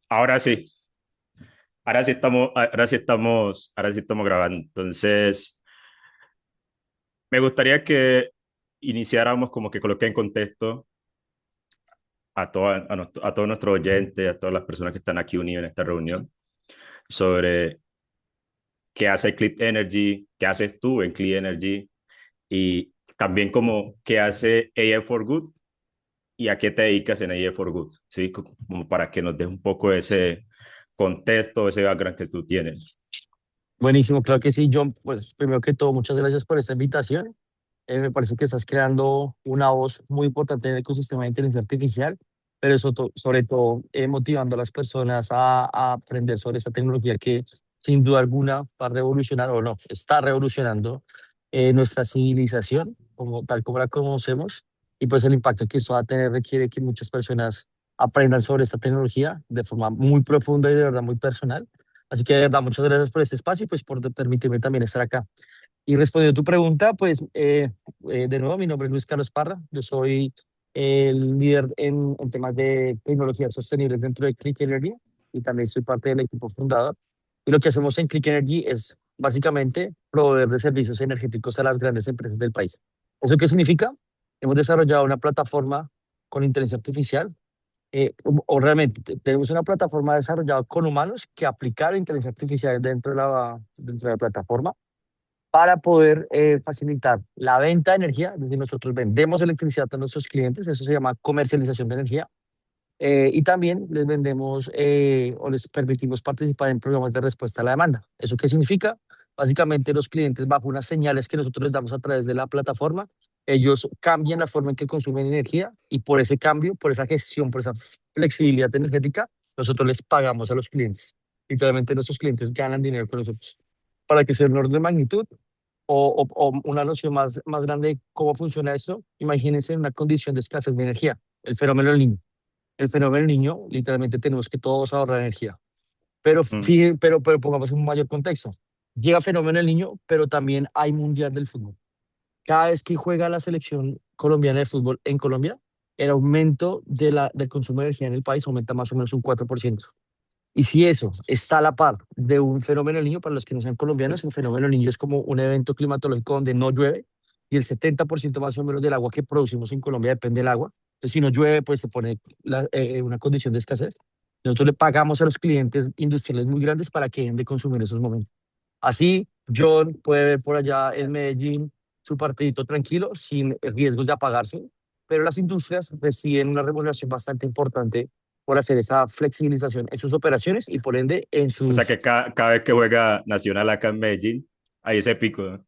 Ahora sí, ahora sí estamos grabando. Entonces, me gustaría que iniciáramos como que coloque en contexto a todos nuestros oyentes, a todas las personas que están aquí unidas en esta reunión, sobre qué hace Clean Energy, qué haces tú en Clean Energy y también como qué hace AI for Good y a qué te dedicas en AI for Good, ¿sí? Como para que nos des un poco ese contexto, ese background que tú tienes. Buenísimo, claro que sí, John. Pues primero que todo, muchas gracias por esta invitación. Me parece que estás creando una voz muy importante en el ecosistema de inteligencia artificial, pero eso sobre todo motivando a las personas a aprender sobre esta tecnología que sin duda alguna va a revolucionar o no, está revolucionando nuestra civilización como tal como la conocemos y pues el impacto que eso va a tener requiere que muchas personas aprendan sobre esta tecnología de forma muy profunda y de verdad muy personal. Así que de verdad, muchas gracias por este espacio y pues por permitirme también estar acá. Y respondiendo a tu pregunta, pues de nuevo, mi nombre es Luis Carlos Parra. Yo soy el líder en temas de tecnologías sostenibles dentro de Click Energy y también soy parte del equipo fundador. Y lo que hacemos en Click Energy es básicamente proveer de servicios energéticos a las grandes empresas del país. ¿Eso qué significa? Hemos desarrollado una plataforma con inteligencia artificial o realmente tenemos una plataforma desarrollada con humanos que aplicar inteligencia artificial dentro de la plataforma para poder facilitar la venta de energía. Es decir, nosotros vendemos electricidad a nuestros clientes, eso se llama comercialización de energía, y también les vendemos o les permitimos participar en programas de respuesta a la demanda. ¿Eso qué significa? Básicamente los clientes bajo unas señales que nosotros les damos a través de la plataforma, ellos cambian la forma en que consumen energía y por ese cambio, por esa gestión, por esa flexibilidad energética, nosotros les pagamos a los clientes. Literalmente nuestros clientes ganan dinero con nosotros. Para que sea un orden de magnitud o una noción más grande de cómo funciona esto, imagínense en una condición de escasez de energía, el fenómeno del niño. El fenómeno del niño, literalmente tenemos que todos ahorrar energía. Pero, Mm. pero pongamos un mayor contexto. Llega fenómeno del niño, pero también hay mundial del fútbol. Cada vez que juega la selección colombiana de fútbol en Colombia, el aumento del consumo de energía en el país aumenta más o menos un 4%. Y si eso está a la par de un fenómeno del niño, para los que no sean colombianos, el fenómeno del niño es como un evento climatológico donde no llueve y el 70% más o menos del agua que producimos en Colombia depende del agua. Entonces, si no llueve, pues se pone una condición de escasez. Nosotros le pagamos a los clientes industriales muy grandes para que dejen de consumir esos momentos. Así, John puede ver por allá en Medellín su partidito tranquilo, sin riesgos de apagarse, pero las industrias reciben una remuneración bastante importante por hacer esa flexibilización en sus operaciones y por ende en O sea sus... que cada vez que juega Nacional acá en Medellín, hay ese pico, ¿no?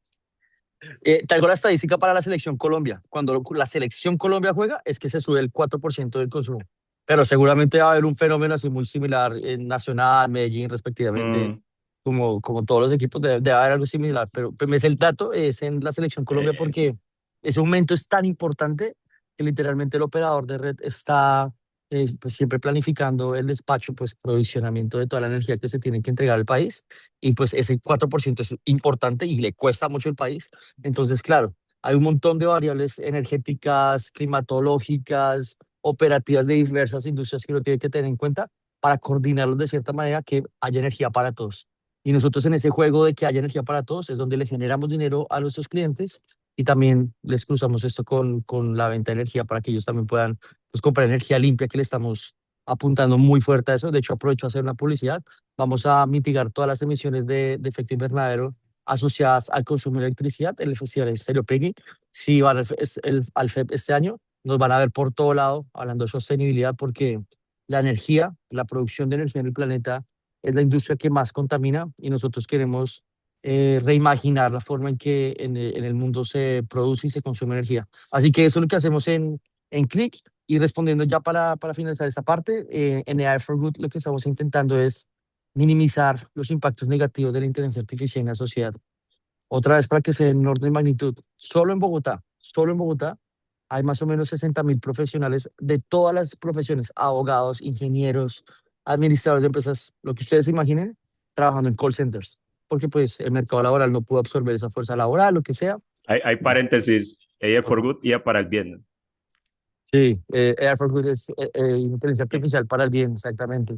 Traigo la estadística para la selección Colombia. Cuando la selección Colombia juega es que se sube el 4% del consumo, pero seguramente va a haber un fenómeno así muy similar en Nacional, Medellín respectivamente, Mm, como todos los equipos, debe haber algo similar, pero me sé el dato, es en la selección Colombia eh, porque ese aumento es tan importante que literalmente el operador de red está pues siempre planificando el despacho, pues provisionamiento de toda la energía que se tiene que entregar al país y pues ese 4% es importante y le cuesta mucho al país. Entonces, claro, hay un montón de variables energéticas, climatológicas, operativas de diversas industrias que uno tiene que tener en cuenta para coordinarlos de cierta manera que haya energía para todos. Y nosotros en ese juego de que haya energía para todos es donde le generamos dinero a nuestros clientes y también les cruzamos esto con la venta de energía para que ellos también puedan pues, comprar energía limpia que le estamos apuntando muy fuerte a eso. De hecho, aprovecho a hacer una publicidad. Vamos a mitigar todas las emisiones de efecto invernadero asociadas al consumo de electricidad en el Festival Estéreo Picnic. Si van al FEP este año, nos van a ver por todo lado hablando de sostenibilidad porque la energía, la producción de energía en el planeta es la industria que más contamina y nosotros queremos reimaginar la forma en que en el mundo se produce y se consume energía. Así que eso es lo que hacemos en Click. Y respondiendo ya para finalizar esta parte, en AI for Good lo que estamos intentando es minimizar los impactos negativos de la inteligencia artificial en la sociedad. Otra vez para que se den un orden de magnitud, solo en Bogotá hay más o menos 60.000 profesionales de todas las profesiones, abogados, ingenieros, administradores de empresas, lo que ustedes imaginen, trabajando en call centers, porque pues el mercado laboral no pudo absorber esa fuerza laboral, lo que sea. hay paréntesis, AI for Good y para el bien. Sí, AI for Good es inteligencia Eh, artificial para el bien, exactamente.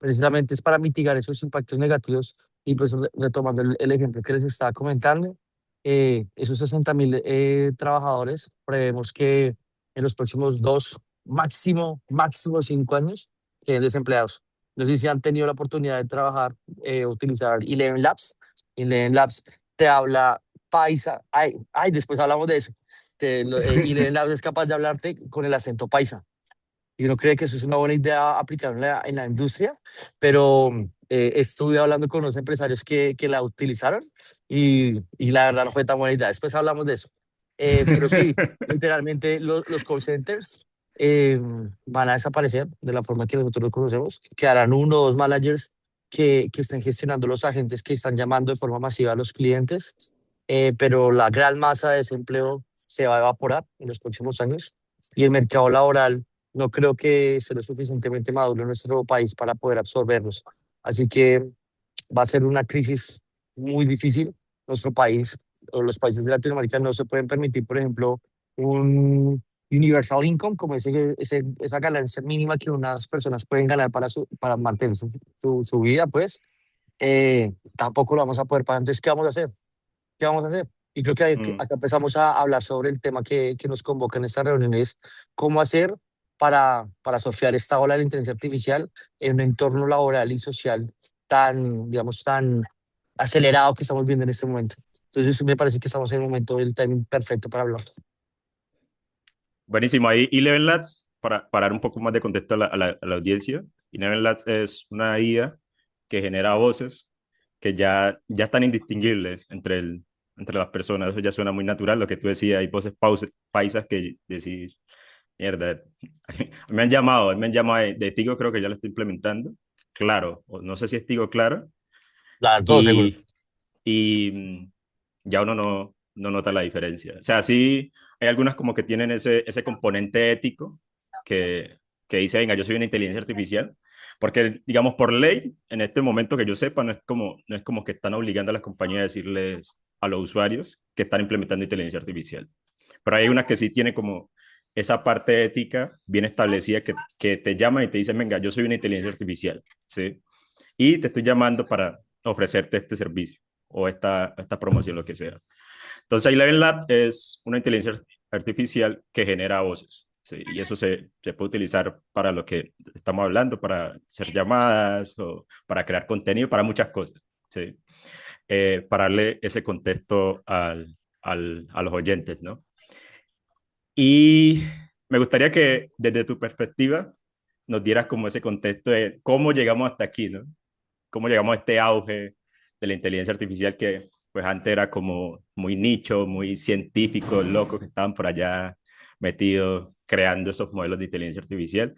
precisamente es para mitigar esos impactos negativos. Y pues retomando el ejemplo que les estaba comentando, esos 60.000 trabajadores, prevemos que en los próximos 5 años, queden desempleados. No sé si han tenido la oportunidad de trabajar, utilizar Eleven Labs. Eleven Labs te habla paisa. Ay, después hablamos de eso. Eleven Labs es capaz de hablarte con el acento paisa. Y uno cree que eso es una buena idea aplicar en la industria, pero estuve hablando con unos empresarios que la utilizaron y la verdad no fue tan buena idea. Después hablamos de eso. Pero sí, literalmente los call centers van a desaparecer de la forma que nosotros los conocemos. Quedarán uno o dos managers que estén gestionando los agentes que están llamando de forma masiva a los clientes, pero la gran masa de desempleo se va a evaporar en los próximos años y el mercado laboral no creo que sea lo suficientemente maduro en nuestro país para poder absorberlos. Así que va a ser una crisis muy difícil. Nuestro país o los países de Latinoamérica no se pueden permitir, por ejemplo, un universal income, como esa ganancia mínima que unas personas pueden ganar para mantener su vida, pues tampoco lo vamos a poder pagar. Entonces, ¿qué vamos a hacer? ¿Qué vamos a hacer? Y creo que Mm. acá empezamos a hablar sobre el tema que nos convoca en esta reunión, es cómo hacer para surfear esta ola de la inteligencia artificial en un entorno laboral y social tan, digamos, tan acelerado que estamos viendo en este momento. Entonces, me parece que estamos en el momento del timing perfecto para hablar. Buenísimo. Ahí Eleven Labs, para dar un poco más de contexto a la audiencia, Eleven Labs es una IA que genera voces que ya están indistinguibles entre las personas. Eso ya suena muy natural. Lo que tú decías, hay voces paisas que decís, mierda, me han llamado de Tigo, creo que ya lo estoy implementando. Claro, o no sé si es Tigo Claro, Claro, todo seguro. y, y ya uno no nota la diferencia. O sea, sí, hay algunas como que tienen ese componente ético que dice, venga, yo soy una inteligencia artificial, porque, digamos, por ley, en este momento que yo sepa, no es como que están obligando a las compañías a decirles a los usuarios que están implementando inteligencia artificial. Pero hay unas que sí tienen como esa parte ética bien establecida que te llaman y te dicen, venga, yo soy una inteligencia artificial, ¿sí? Y te estoy llamando para ofrecerte este servicio o esta promoción, lo que sea. Entonces, Eleven Lab es una inteligencia artificial que genera voces. Sí, y eso se puede utilizar para lo que estamos hablando, para hacer llamadas o para crear contenido, para muchas cosas. Sí. Para darle ese contexto a los oyentes, ¿no? Y me gustaría que desde tu perspectiva nos dieras como ese contexto de cómo llegamos hasta aquí, ¿no? Cómo llegamos a este auge de la inteligencia artificial que pues antes era como muy nicho, muy científico, locos que estaban por allá metidos creando esos modelos de inteligencia artificial,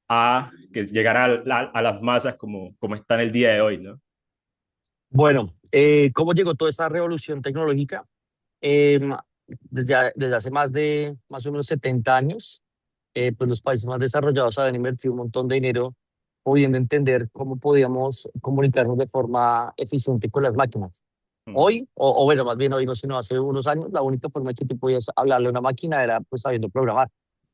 a que llegara a las masas como está en el día de hoy, ¿no? Bueno, ¿cómo llegó toda esta revolución tecnológica? Desde hace más o menos 70 años, pues los países más desarrollados habían invertido un montón de dinero pudiendo entender cómo podíamos comunicarnos de forma eficiente con las máquinas. Mm, Hoy, o bueno, más bien hoy no, sino hace unos años, la única forma que tú podías hablarle a una máquina era pues sabiendo programar,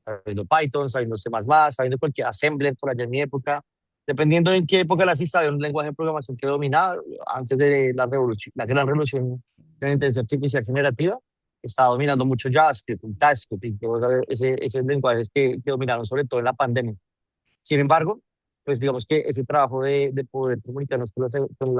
sabiendo Python, sabiendo C++, sabiendo cualquier assembler por allá en mi época. Dependiendo en qué época la hiciste, había un lenguaje de programación que dominaba antes de la gran revolución de la inteligencia artificial generativa. Estaba dominando mucho JavaScript, TypeScript y todos esos lenguajes que dominaron sobre todo en la pandemia. Sin embargo, pues digamos que ese trabajo de poder comunicarnos con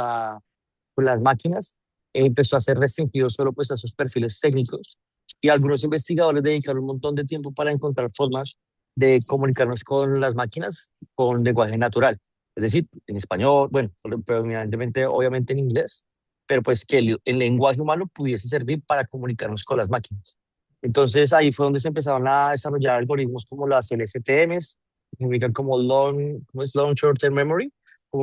las máquinas empezó a ser restringido solo pues a sus perfiles técnicos y algunos investigadores dedicaron un montón de tiempo para encontrar formas de comunicarnos con las máquinas con lenguaje natural, es decir, en español, bueno, predominantemente obviamente en inglés, pero pues que el lenguaje humano pudiese servir para comunicarnos con las máquinas. Entonces ahí fue donde se empezaron a desarrollar algoritmos como las LSTMs, que significan como ¿cómo es? Long Short Term Memory. Si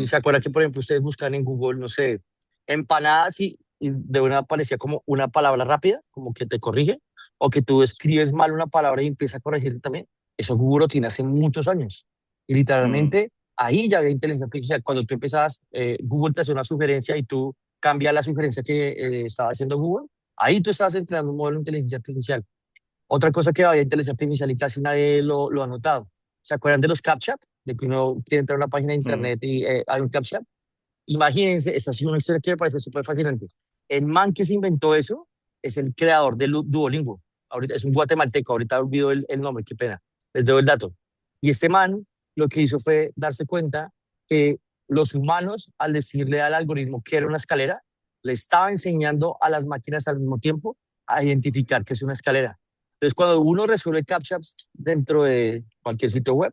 mm, se acuerda que, por ejemplo, ustedes buscan en Google, no sé, empanadas y de una aparecía como una palabra rápida, como que te corrige, o que tú escribes mal una palabra y empieza a corregirte también. Eso Google lo tiene hace muchos años. Y mm, literalmente ahí ya había inteligencia artificial. Cuando tú empezabas, Google te hace una sugerencia y tú cambias la sugerencia que estaba haciendo Google, ahí tú estabas entrenando un modelo de inteligencia artificial. Otra cosa que había inteligencia artificial y casi nadie lo ha notado. ¿Se acuerdan de los CAPTCHA? de que uno quiere entrar a una página de Mm, internet y hay un captcha. Imagínense, esa ha sido una historia que me parece súper fascinante. El man que se inventó eso es el creador de Duolingo. Ahorita, es un guatemalteco, ahorita olvido el nombre, qué pena. Les doy el dato. Y este man lo que hizo fue darse cuenta que los humanos, al decirle al algoritmo que era una escalera, le estaba enseñando a las máquinas al mismo tiempo a identificar que es una escalera. Entonces, cuando uno resuelve CAPTCHAs dentro de cualquier sitio web,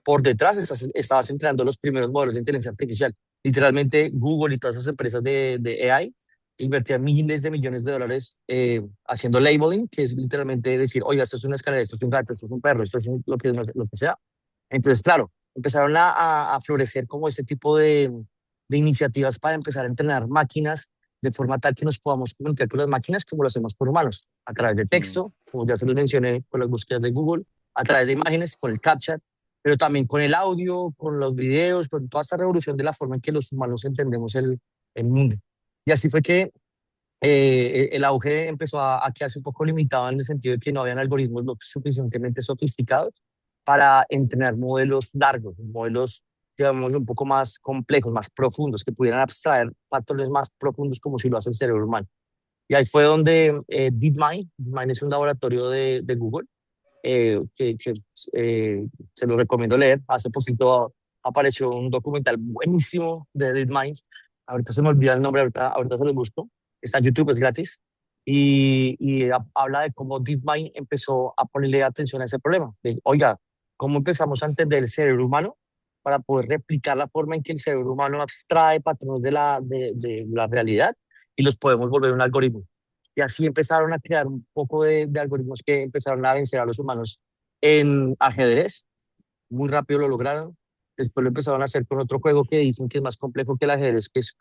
por detrás estabas entrenando los primeros modelos de inteligencia artificial. Literalmente Google y todas esas empresas de AI invertían miles de millones de dólares haciendo labeling, que es literalmente decir, oiga, esto es una escalera, esto es un gato, esto es un perro, esto es lo que sea. Entonces, claro, empezaron a florecer como este tipo de iniciativas para empezar a entrenar máquinas de forma tal que nos podamos comunicar con las máquinas como lo hacemos con humanos, a través de mm, texto, como ya se los mencioné con las búsquedas de Google, a través de imágenes, con el CAPTCHA, pero también con el audio, con los videos, con toda esta revolución de la forma en que los humanos entendemos el mundo. Y así fue que el auge empezó a quedarse un poco limitado en el sentido de que no habían algoritmos lo suficientemente sofisticados para entrenar modelos largos, modelos, digamos, un poco más complejos, más profundos, que pudieran abstraer patrones más profundos como si lo hace el cerebro humano. Y ahí fue donde DeepMind es un laboratorio de Google, que se lo recomiendo leer. Hace poquito apareció un documental buenísimo de DeepMind. Ahorita se me olvida el nombre, ahorita se lo busco. Está en YouTube, es gratis. Y habla de cómo DeepMind empezó a ponerle atención a ese problema. De, oiga, ¿cómo empezamos a entender el cerebro humano para poder replicar la forma en que el cerebro humano abstrae patrones de la realidad y los podemos volver un algoritmo? Y así empezaron a crear un poco de algoritmos que empezaron a vencer a los humanos en ajedrez. Muy rápido lo lograron. Después lo empezaron a hacer con otro juego que dicen que es más complejo que el ajedrez, que es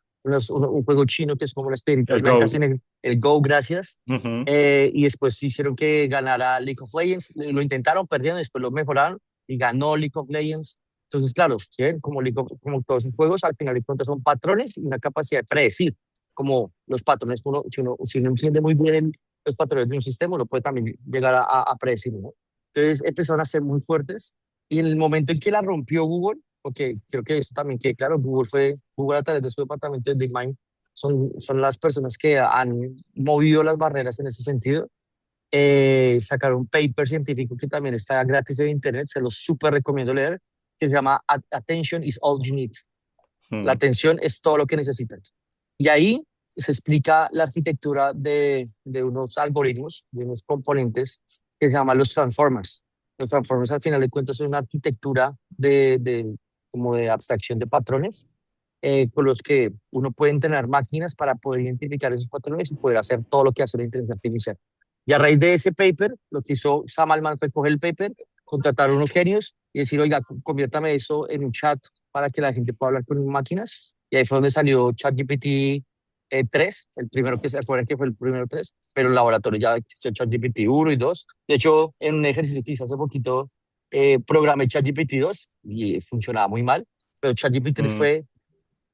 un juego chino que es como las piedritas el blancas Go. en el Go, gracias. Ujú. Y después hicieron que ganara League of Legends. Lo intentaron, perdieron, después lo mejoraron y ganó League of Legends. Entonces, claro, ¿sí ven? Como todos sus juegos, al final de cuentas son patrones y una capacidad de predecir, como los patrones. Si uno entiende muy bien los patrones de un sistema, uno puede también llegar a predecir, ¿no? Entonces empezaron a ser muy fuertes y en el momento en que la rompió Google, porque creo que eso también que claro, Google a través de su departamento de DeepMind son las personas que han movido las barreras en ese sentido. Sacaron un paper científico que también está gratis en internet, se lo súper recomiendo leer, que se llama Attention is all you need. La Mm. atención es todo lo que necesitan. Y ahí se explica la arquitectura de unos algoritmos, de unos componentes que se llaman los transformers. Los transformers al final de cuentas son una arquitectura como de abstracción de patrones con los que uno puede entrenar máquinas para poder identificar esos patrones y poder hacer todo lo que hace la inteligencia artificial. Y a raíz de ese paper, lo que hizo Sam Altman fue coger el paper, contratar unos genios y decir, oiga, conviértame eso en un chat para que la gente pueda hablar con máquinas. Y ahí fue donde salió ChatGPT 3, el primero que se acuerdan que fue el primero 3, pero el laboratorio ya existió ChatGPT 1 y 2. De hecho, en un ejercicio que hice hace poquito, programé ChatGPT 2 y funcionaba muy mal, pero ChatGPT 3 Mm. fue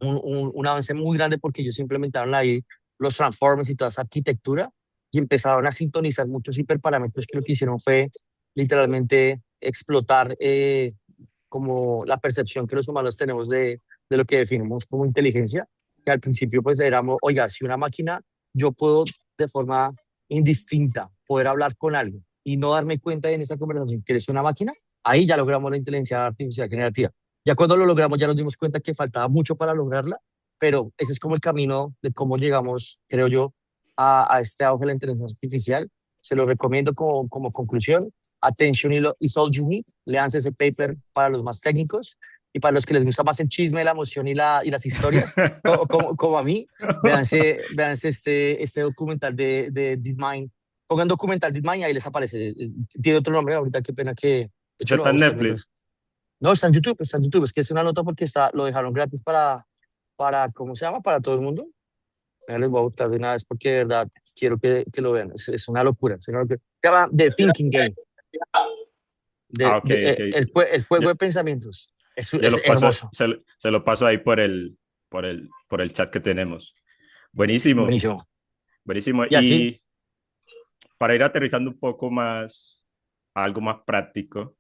un avance muy grande porque ellos implementaron ahí los transformers y toda esa arquitectura y empezaron a sintonizar muchos hiperparámetros que lo que hicieron fue literalmente explotar como la percepción que los humanos tenemos de lo que definimos como inteligencia, que al principio pues éramos, oiga, si una máquina, yo puedo de forma indistinta poder hablar con algo y no darme cuenta en esa conversación que eres una máquina, ahí ya logramos la inteligencia artificial generativa. Ya cuando lo logramos, ya nos dimos cuenta que faltaba mucho para lograrla, pero ese es como el camino de cómo llegamos, creo yo, a este auge de la inteligencia artificial. Se lo recomiendo como conclusión. Attention is all you need. Leanse ese paper para los más técnicos y para los que les gusta más el chisme, la emoción y las historias, como a mí, véanse este documental de DeepMind. Pongan documental DeepMind y ahí les aparece. Tiene otro nombre, ahorita qué pena que de Eso hecho lo voy está a en buscar Netflix. mientras. No, está en YouTube, está en YouTube. Es que es una nota porque lo dejaron gratis ¿cómo se llama? Para todo el mundo. Ya les voy a buscar de una vez porque de verdad quiero que lo vean. Es una locura. Es una locura. Se llama The Thinking Game, Ah, ok, ok. el juego Yo, de pensamientos. yo Es lo paso, hermoso. se lo paso ahí por el chat que tenemos. Buenísimo, Buenísimo. buenísimo. Y así, Y para ir aterrizando un poco más a algo más práctico,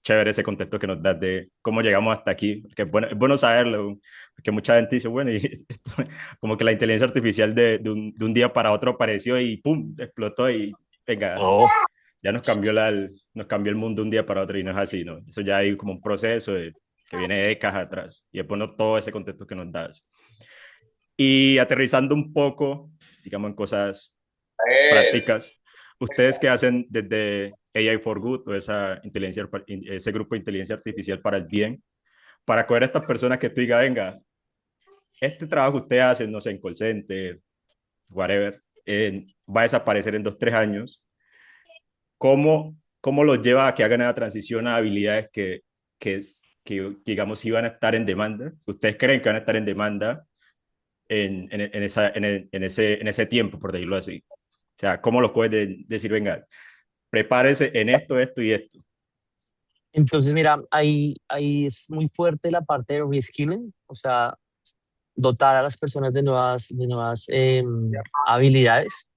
chévere ese contexto que nos das de cómo llegamos hasta aquí, porque es bueno saberlo, porque mucha gente dice, bueno, y esto, como que la inteligencia artificial de un día para otro apareció y ¡pum! Explotó y venga, Oh, ya nos cambió el mundo de un día para otro y no es así, ¿no? Eso ya hay como un proceso que viene de décadas atrás y es bueno todo ese contexto que nos das. Y aterrizando un poco, digamos, en cosas prácticas, ¿ustedes qué hacen desde AI for Good o ese grupo de inteligencia artificial para el bien, para coger a estas personas que tú digas, venga, este trabajo que ustedes hacen, no sé, en call center, whatever, va a desaparecer en 2, 3 años? ¿Cómo los lleva a que hagan la transición a habilidades que digamos, iban a estar en demanda? ¿Ustedes creen que van a estar en demanda en ese tiempo, por decirlo así? O sea, ¿cómo los puedes decir, venga, prepárese en esto, esto y esto? entonces, mira, ahí es muy fuerte la parte de reskilling, o sea, dotar a las personas de nuevas habilidades.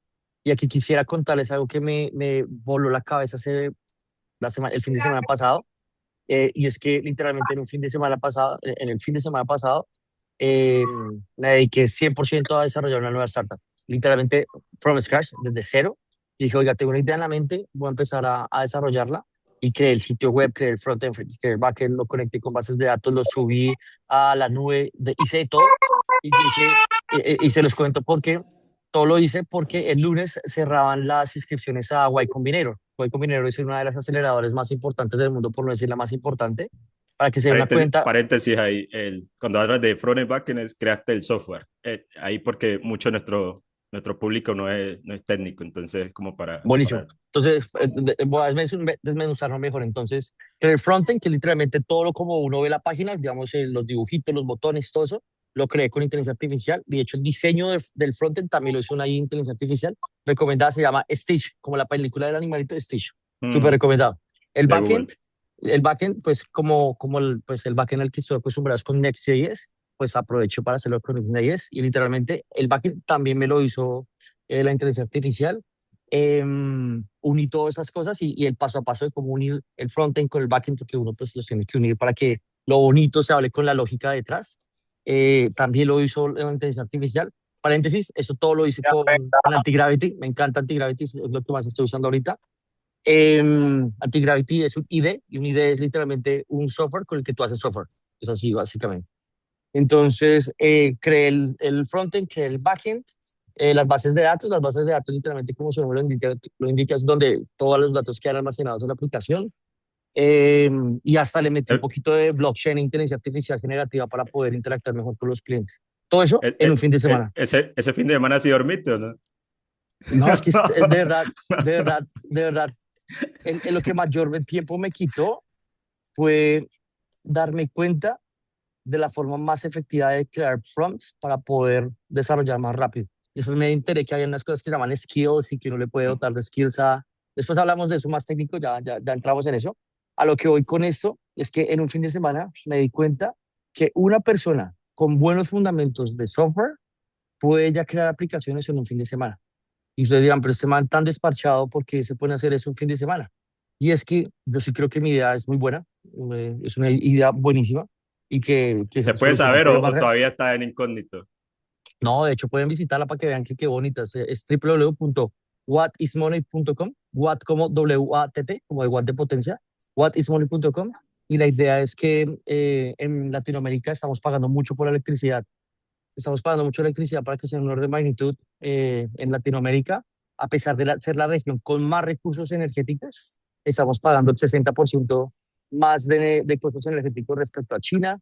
Y aquí quisiera contarles algo que me voló la cabeza el fin de semana pasado. Y es que literalmente en el fin de semana pasado, eh, me dediqué 100% a desarrollar una nueva startup. Literalmente, from scratch, desde cero. Y dije, oiga, tengo una idea en la mente, voy a empezar a desarrollarla. Y creé el sitio web, creé el frontend, creé el backend, lo conecté con bases de datos, lo subí a la nube, hice de todo. Y dije, y se los cuento porque todo lo hice porque el lunes cerraban las inscripciones a Y Combinator. Y Combinator es una de las aceleradores más importantes del mundo, por no decir la más importante, para que se den una cuenta. Paréntesis ahí, cuando hablas de front y backend, creaste el software. Ahí porque mucho de nuestro público no es técnico, entonces como Buenísimo. para... Entonces, voy a desmenuzarlo mejor. Entonces, el frontend, que literalmente todo lo como uno ve la página, digamos, los dibujitos, los botones, todo eso, lo creé con inteligencia artificial. De hecho, el diseño del frontend también lo hizo una inteligencia artificial recomendada, se llama Stitch, como la película del animalito Stitch. Súper Ujú, recomendado. El de backend, Google. el backend, pues como el backend al que estoy acostumbrado es con Next.js, pues aprovecho para hacerlo con Next.js y literalmente el backend también me lo hizo la inteligencia artificial. Uní todas esas cosas y el paso a paso de cómo unir el frontend con el backend, porque uno pues los tiene que unir para que lo bonito se hable con la lógica detrás. También lo hizo la inteligencia artificial. Paréntesis, eso todo lo hice con Antigravity. Me encanta Antigravity, es lo que más estoy usando ahorita. Antigravity es un IDE y un IDE es literalmente un software con el que tú haces software. Es así, básicamente. Entonces, creé el frontend, creé el backend, las bases de datos literalmente como su nombre lo indica, es donde todos los datos quedan almacenados en la aplicación. Eh, y hasta le metí un Eh, poquito de blockchain e inteligencia artificial generativa para poder interactuar mejor con los clientes. Todo eso eh, en un eh, fin de semana. ese fin de semana sí dormiste, ¿o no? No, es que de verdad, de verdad, de verdad, en lo que mayor tiempo me quitó fue darme cuenta de la forma más efectiva de crear prompts para poder desarrollar más rápido. Y después me enteré que hay unas cosas que se llaman skills y que uno le puede dotar de skills a... Después hablamos de eso más técnico, ya entramos en eso. A lo que voy con esto es que en un fin de semana me di cuenta que una persona con buenos fundamentos de software puede ya crear aplicaciones en un fin de semana. Y ustedes dirán, pero este man tan desparchado, ¿por qué se pone a hacer eso un fin de semana? Y es que yo sí creo que mi idea es muy buena, es una idea buenísima y que ¿Se puede soluciona un saber problema o real. todavía está en incógnito? No, de hecho pueden visitarla para que vean que qué bonita es www.whatismoney.com, Watt como WATT, como de Watt de potencia, whatismoney.com. Y la idea es que en Latinoamérica estamos pagando mucho por la electricidad. Estamos pagando mucho electricidad para que sea un orden de magnitud en Latinoamérica, a pesar de ser la región con más recursos energéticos, estamos pagando el 60% más de costos energéticos respecto a China,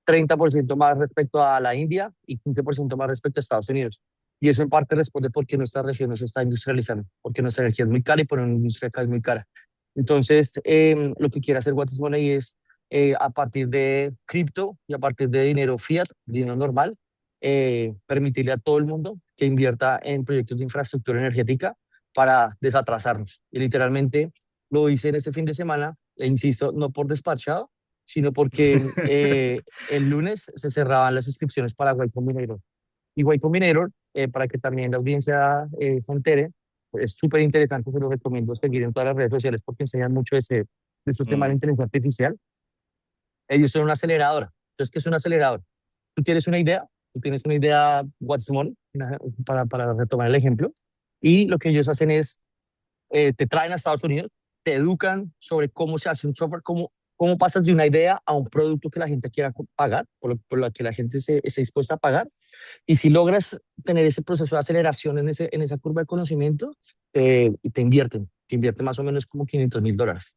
30% más respecto a la India y 15% más respecto a Estados Unidos. Y eso en parte responde porque nuestra región no se está industrializando, porque nuestra energía es muy cara y por una industria acá es muy cara. Entonces, lo que quiere hacer What is Money es, a partir de cripto y a partir de dinero fiat, dinero normal, permitirle a todo el mundo que invierta en proyectos de infraestructura energética para desatrasarnos. Y literalmente lo hice en este fin de semana, e insisto, no por despachado, sino porque el lunes se cerraban las inscripciones para Y Combinator. Y Y Combinator, para que también la audiencia se entere, es súper interesante, se lo recomiendo seguir en todas las redes sociales porque enseñan mucho de ese. de este tema de la Mm, inteligencia artificial. Ellos son una aceleradora. Entonces, ¿qué es una aceleradora? Tú tienes una idea, tú tienes una idea, what's money, para retomar el ejemplo, y lo que ellos hacen es, te traen a Estados Unidos, te educan sobre cómo se hace un software, cómo pasas de una idea a un producto que la gente quiera pagar, por lo que la gente esté dispuesta a pagar. Y si logras tener ese proceso de aceleración en esa curva de conocimiento, te invierten más o menos como $500,000.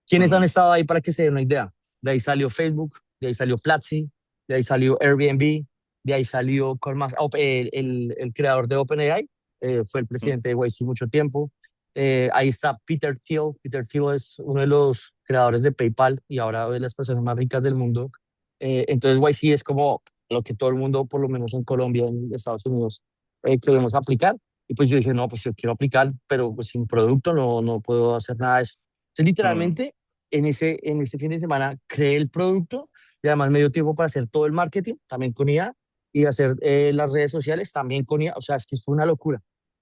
¿Quiénes han mm, estado ahí para que se den una idea? De ahí salió Facebook, de ahí salió Platzi, de ahí salió Airbnb, de ahí salió ¿cuál más? El creador de OpenAI, fue el mm, presidente de YC mucho tiempo. Ahí está Peter Thiel. Peter Thiel es uno de los creadores de PayPal y ahora de las personas más ricas del mundo. Entonces YC es como lo que todo el mundo, por lo menos en Colombia, en Estados Unidos, queremos aplicar. Y pues yo dije, no, pues yo quiero aplicar, pero pues sin producto no puedo hacer nada de eso. Entonces, mm, literalmente, en ese fin de semana creé el producto y además me dio tiempo para hacer todo el marketing, también con IA, y hacer las redes sociales también con IA. O sea, es que fue una locura.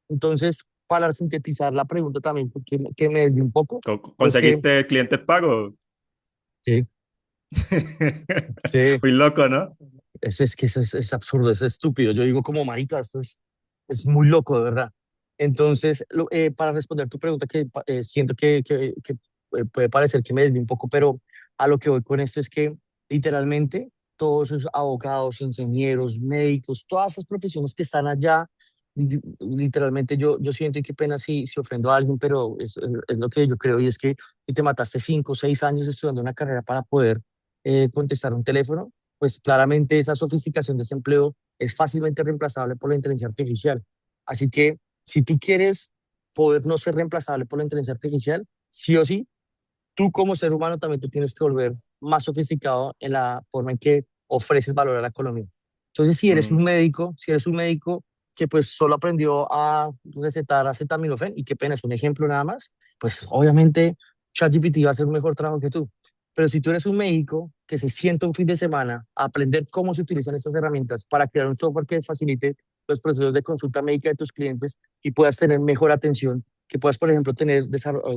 Entonces, para sintetizar la pregunta también, que me desvié un poco, es que ¿Conseguiste clientes pagos? sí, sí, Muy loco, ¿no? es que es absurdo, es estúpido. Yo digo como marica, es muy loco, de verdad. Entonces, para responder tu pregunta, que siento que puede parecer que me desvío un poco, pero a lo que voy con esto es que literalmente todos esos abogados, ingenieros, médicos, todas esas profesiones que están allá, literalmente yo siento, y qué pena si ofendo a alguien, pero es lo que yo creo, y es que si te mataste 5 o 6 años estudiando una carrera para poder contestar un teléfono, pues claramente esa sofisticación de ese empleo es fácilmente reemplazable por la inteligencia artificial. Así que si tú quieres poder no ser reemplazable por la inteligencia artificial, sí o sí, tú como ser humano también tú tienes que volver más sofisticado en la forma en que ofreces valor a la economía. Entonces, Mm, si eres un médico que pues solo aprendió a recetar acetaminofén, y qué pena, es un ejemplo nada más, pues obviamente ChatGPT va a hacer un mejor trabajo que tú. Pero si tú eres un médico que se sienta un fin de semana a aprender cómo se utilizan estas herramientas para crear un software que facilite los procesos de consulta médica de tus clientes y puedas tener mejor atención, que puedas, por ejemplo,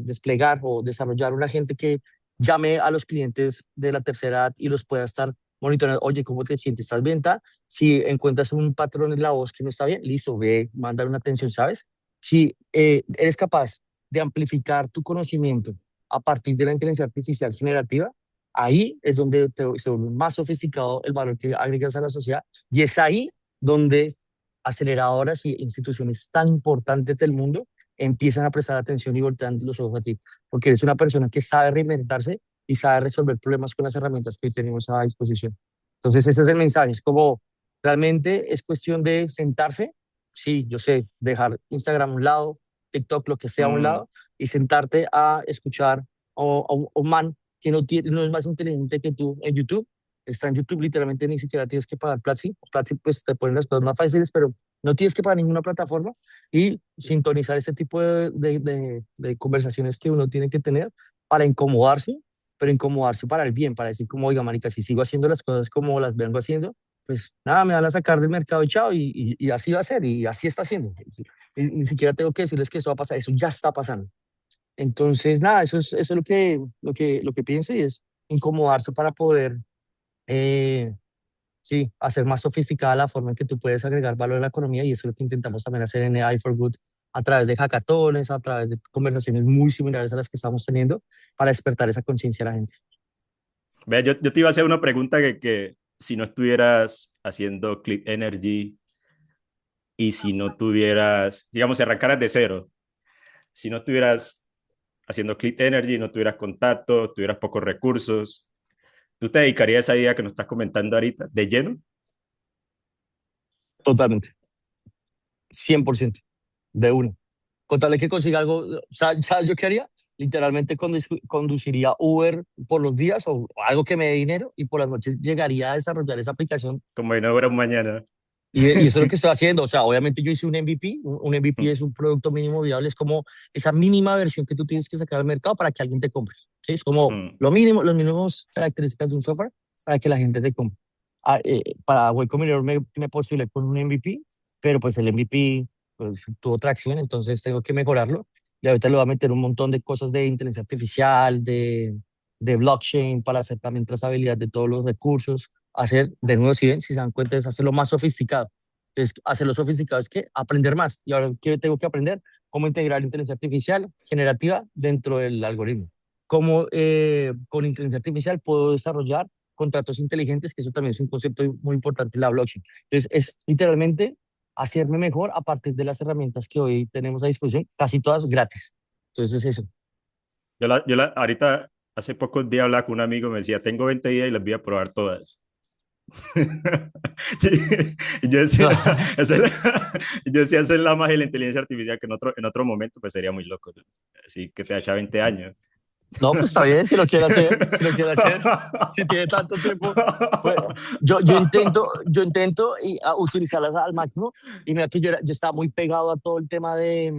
desplegar o desarrollar un agente que llame a los clientes de la tercera edad y los pueda estar monitoreando. Oye, ¿cómo te sientes? ¿Estás bien? Si encuentras un patrón en la voz que no está bien, listo, ve, manda una atención, ¿sabes? Si eres capaz de amplificar tu conocimiento a partir de la inteligencia artificial generativa, ahí es donde se vuelve más sofisticado el valor que agregas a la sociedad, y es ahí donde aceleradoras y instituciones tan importantes del mundo empiezan a prestar atención y voltean los ojos a ti, porque eres una persona que sabe reinventarse y sabe resolver problemas con las herramientas que tenemos a disposición. Entonces, ese es el mensaje. Es como, realmente es cuestión de sentarse, sí, yo sé, dejar Instagram a un lado, TikTok, lo que sea a un mm, lado, y sentarte a escuchar a un man que no es más inteligente que tú en YouTube. Está en YouTube, literalmente ni siquiera tienes que pagar Platzi. Platzi, pues te ponen las cosas más fáciles, pero no tienes que pagar ninguna plataforma, y sintonizar este tipo de conversaciones que uno tiene que tener para incomodarse, pero incomodarse para el bien, para decir como, oiga, marica, si sigo haciendo las cosas como las vengo haciendo, pues nada, me van a sacar del mercado y chao, y así va a ser, y así está haciendo. Y ni siquiera tengo que decirles que eso va a pasar, eso ya está pasando. Entonces, nada, eso es lo que pienso, y es incomodarse para poder, eh, sí, hacer más sofisticada la forma en que tú puedes agregar valor a la economía, y eso es lo que intentamos también hacer en AI for Good, a través de hackatones, a través de conversaciones muy similares a las que estamos teniendo, para despertar esa conciencia a la gente. Ve, yo te iba a hacer una pregunta que si no estuvieras haciendo Click Energy y si no tuvieras, digamos, si arrancaras de cero, si no estuvieras haciendo Click Energy, no tuvieras contacto, tuvieras pocos recursos, ¿tú te dedicarías a esa idea que nos estás comentando ahorita de lleno? Totalmente, 100%, de uno. Con tal de que consiga algo, ¿sabes yo qué haría? Literalmente conduciría Uber por los días, o algo que me dé dinero, y por las noches llegaría a desarrollar esa aplicación. Como de no hubiera un mañana. Y eso es lo que estoy haciendo. O sea, obviamente yo hice un MVP. Un MVP es un producto mínimo viable, es como esa mínima versión que tú tienes que sacar al mercado para que alguien te compre. ¿Sí? Es como Mm, lo mínimo, los mínimos características de un software para que la gente te compre. Para Way Combinator me postulé con un MVP, pero pues el MVP pues, tuvo tracción, entonces tengo que mejorarlo. Y ahorita le voy a meter un montón de cosas de inteligencia artificial, de blockchain, para hacer también trazabilidad de todos los recursos, hacer, de nuevo, si ven, si se dan cuenta, es hacerlo más sofisticado. Entonces, hacerlo sofisticado es que aprender más. Y ahora, ¿qué tengo que aprender? Cómo integrar inteligencia artificial generativa dentro del algoritmo. Cómo con inteligencia artificial puedo desarrollar contratos inteligentes, que eso también es un concepto muy importante en la blockchain. Entonces, es literalmente hacerme mejor a partir de las herramientas que hoy tenemos a disposición, casi todas gratis. Entonces, es eso. Ahorita, hace pocos días hablaba con un amigo, me decía, tengo 20 días y las voy a probar todas. Sí, y yo decía, yo decía, esa es la magia de la inteligencia artificial, que en otro momento pues sería muy loco. Así que te echa 20 años. No, pues está bien, si lo quiere hacer, si lo quiere hacer, si tiene tanto tiempo, pues yo intento utilizarlas al máximo. Y mira que yo estaba muy pegado a todo el tema de,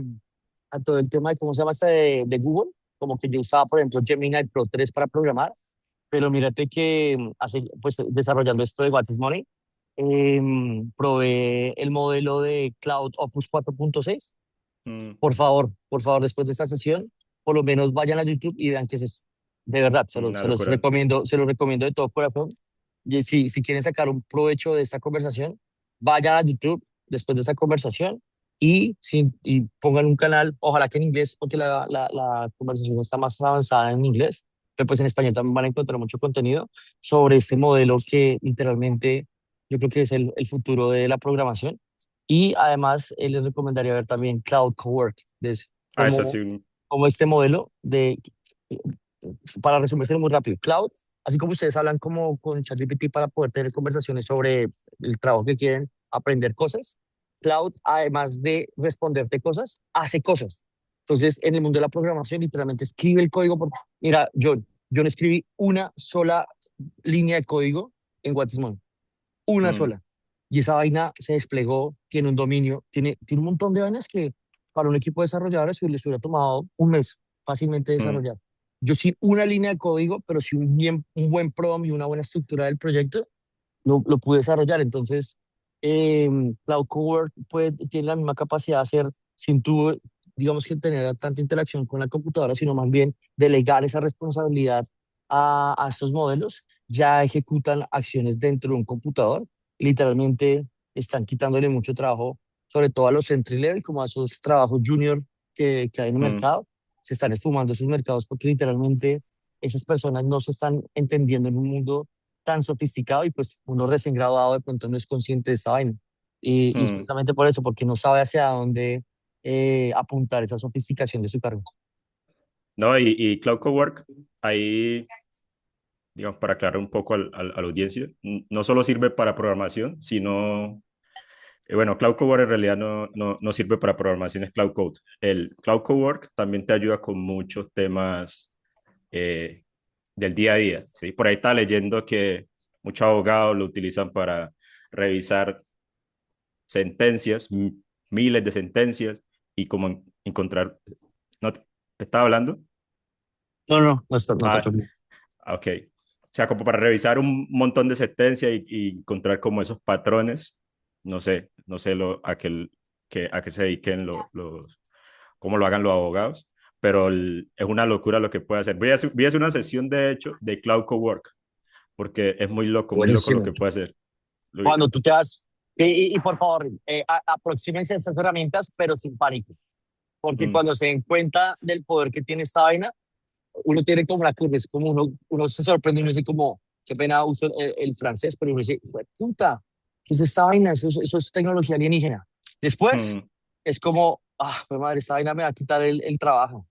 ¿cómo se llama? De Google, como que yo usaba, por ejemplo, Gemini Pro 3 para programar, pero mírate que pues desarrollando esto de What is Money, probé el modelo de Cloud Opus 4.6. Mm, Por favor, después de esta sesión, por lo menos vayan a YouTube y vean qué es esto. De verdad, una locura. se los recomiendo de todo corazón. Y si quieren sacar un provecho de esta conversación, vayan a YouTube después de esta conversación y pongan un canal, ojalá que en inglés, porque la conversación está más avanzada en inglés, pero pues en español también van a encontrar mucho contenido sobre este modelo que literalmente yo creo que es el futuro de la programación. Y además, les recomendaría ver también Cloud Cowork, es Ah, eso como, sí. como este modelo para resumirse muy rápido, Cloud, así como ustedes hablan como con ChatGPT para poder tener conversaciones sobre el trabajo que quieren, aprender cosas, Cloud, además de responderte cosas, hace cosas. Entonces, en el mundo de la programación, literalmente escribe el código. Mira, yo no escribí una sola línea de código en Watsmon, una Mm, sola. Y esa vaina se desplegó, tiene un dominio, tiene un montón de vainas que para un equipo de desarrolladores les hubiera tomado un mes fácilmente mm, desarrollar. Yo sí una línea de código, pero sí un buen prompt y una buena estructura del proyecto, lo pude desarrollar. Entonces, Cloud Cowork tiene la misma capacidad de hacer sin tú, digamos que tener tanta interacción con la computadora, sino más bien delegar esa responsabilidad a estos modelos. Ya ejecutan acciones dentro de un computador. Literalmente están quitándole mucho trabajo, sobre todo a los entry level, como a esos trabajos junior que hay en el mm. mercado. Se están esfumando esos mercados porque literalmente esas personas no se están entendiendo en un mundo tan sofisticado y pues uno recién graduado de pronto no es consciente de esa vaina. Y es Mm. precisamente por eso, porque no sabe hacia dónde apuntar esa sofisticación de su cargo. No, y Cloud Cowork, ahí, digamos, para aclarar un poco a la audiencia, no solo sirve para programación, sino, bueno, Cloud Cowork en realidad no sirve para programación, es Cloud Code. El Cloud Cowork también te ayuda con muchos temas eh, del día a día, ¿sí? Por ahí está leyendo que muchos abogados lo utilizan para revisar sentencias, miles de sentencias, y como encontrar, ¿no te estaba hablando? No, no, no te Ah, preocupes. ok. O sea, como para revisar un montón de sentencias y encontrar como esos patrones, no sé a qué se dediquen cómo lo hagan los abogados, pero es una locura lo que puede hacer. Voy a hacer una sesión, de hecho, de Cloud Cowork, porque es muy loco lo Buenísimo. que puede hacer. Cuando tú te vas, y por favor, aproxímense a estas herramientas, pero sin pánico, porque Mm, cuando se den cuenta del poder que tiene esta vaina, uno tiene como la curva, es como uno se sorprende y uno dice como, qué pena uso el francés, pero uno dice, puta, ¿qué es esta vaina? Eso es tecnología alienígena. Después mm, es como, pues madre, esta vaina me va a quitar el trabajo.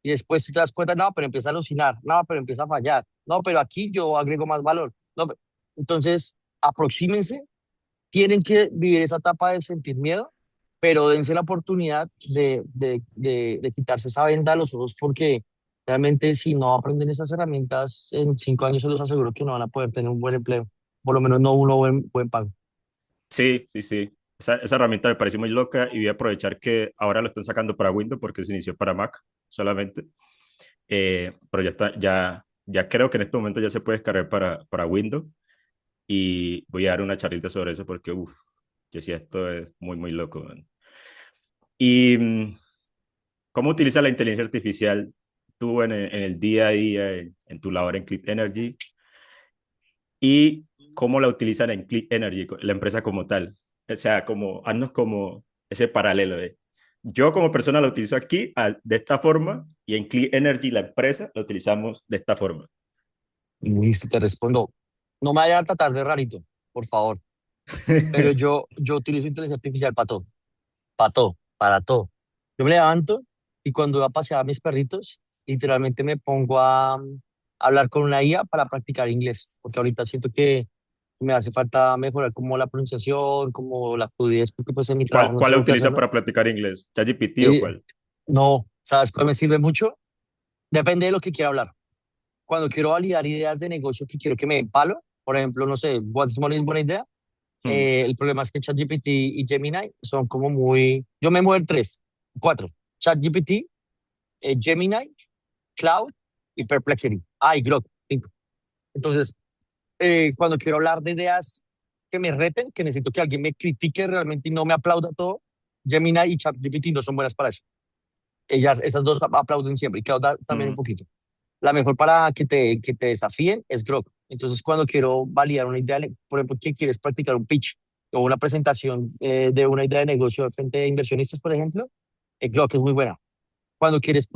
Y después tú te das cuenta, no, pero empieza a alucinar, no, pero empieza a fallar, no, pero aquí yo agrego más valor. No, entonces, aproxímense, tienen que vivir esa etapa de sentir miedo, pero dense la oportunidad de quitarse esa venda de los ojos, porque realmente si no aprenden esas herramientas, en 5 años se los aseguro que no van a poder tener un buen empleo, por lo menos no uno buen pago. sí, sí, sí. Esa herramienta me parece muy loca y voy a aprovechar que ahora lo están sacando para Windows porque se inició para Mac solamente. Pero ya creo que en este momento ya se puede descargar para Windows y voy a dar una charlita sobre eso porque, uff, yo sí, esto es muy loco, man. ¿Y cómo utiliza la inteligencia artificial? tú en el día a día, en tu labor en Clean Energy, y cómo la utilizan en Clean Energy, la empresa como tal. O sea, como, haznos como ese paralelo de, yo como persona lo utilizo aquí de esta forma y en Clean Energy, la empresa, lo utilizamos de esta forma. Listo, te respondo. No me vayan a tratar de rarito, por favor. Pero yo utilizo inteligencia artificial para todo, para todo. Yo me levanto y cuando voy a pasear a mis perritos, literalmente me pongo a hablar con una IA para practicar inglés, porque ahorita siento que me hace falta mejorar como la pronunciación, como la fluidez, porque pues en mi trabajo no ¿Cuál la tengo que utiliza hacerlo. para platicar inglés? ¿ChatGPT o Y cuál? no, ¿sabes cuál me sirve mucho? Depende de lo que quiera hablar. Cuando quiero validar ideas de negocio que quiero que me den palo, por ejemplo, no sé, What's Money es buena idea. Hmm. El problema es que ChatGPT y Gemini son como muy. Yo me muevo en tres, cuatro: ChatGPT, Gemini, Cloud y Perplexity. Ah, y Grok, cinco. Entonces, cuando quiero hablar de ideas que me reten, que necesito que alguien me critique realmente y no me aplauda todo, Gemini y ChatGPT no son buenas para eso. Esas dos aplauden siempre y Cloud también un Hmm. poquito. La mejor para que te desafíen es Grok. Entonces, cuando quiero validar una idea, por ejemplo, que quieres practicar un pitch o una presentación de una idea de negocio frente a inversionistas, por ejemplo, Grok es muy buena. Cuando quieres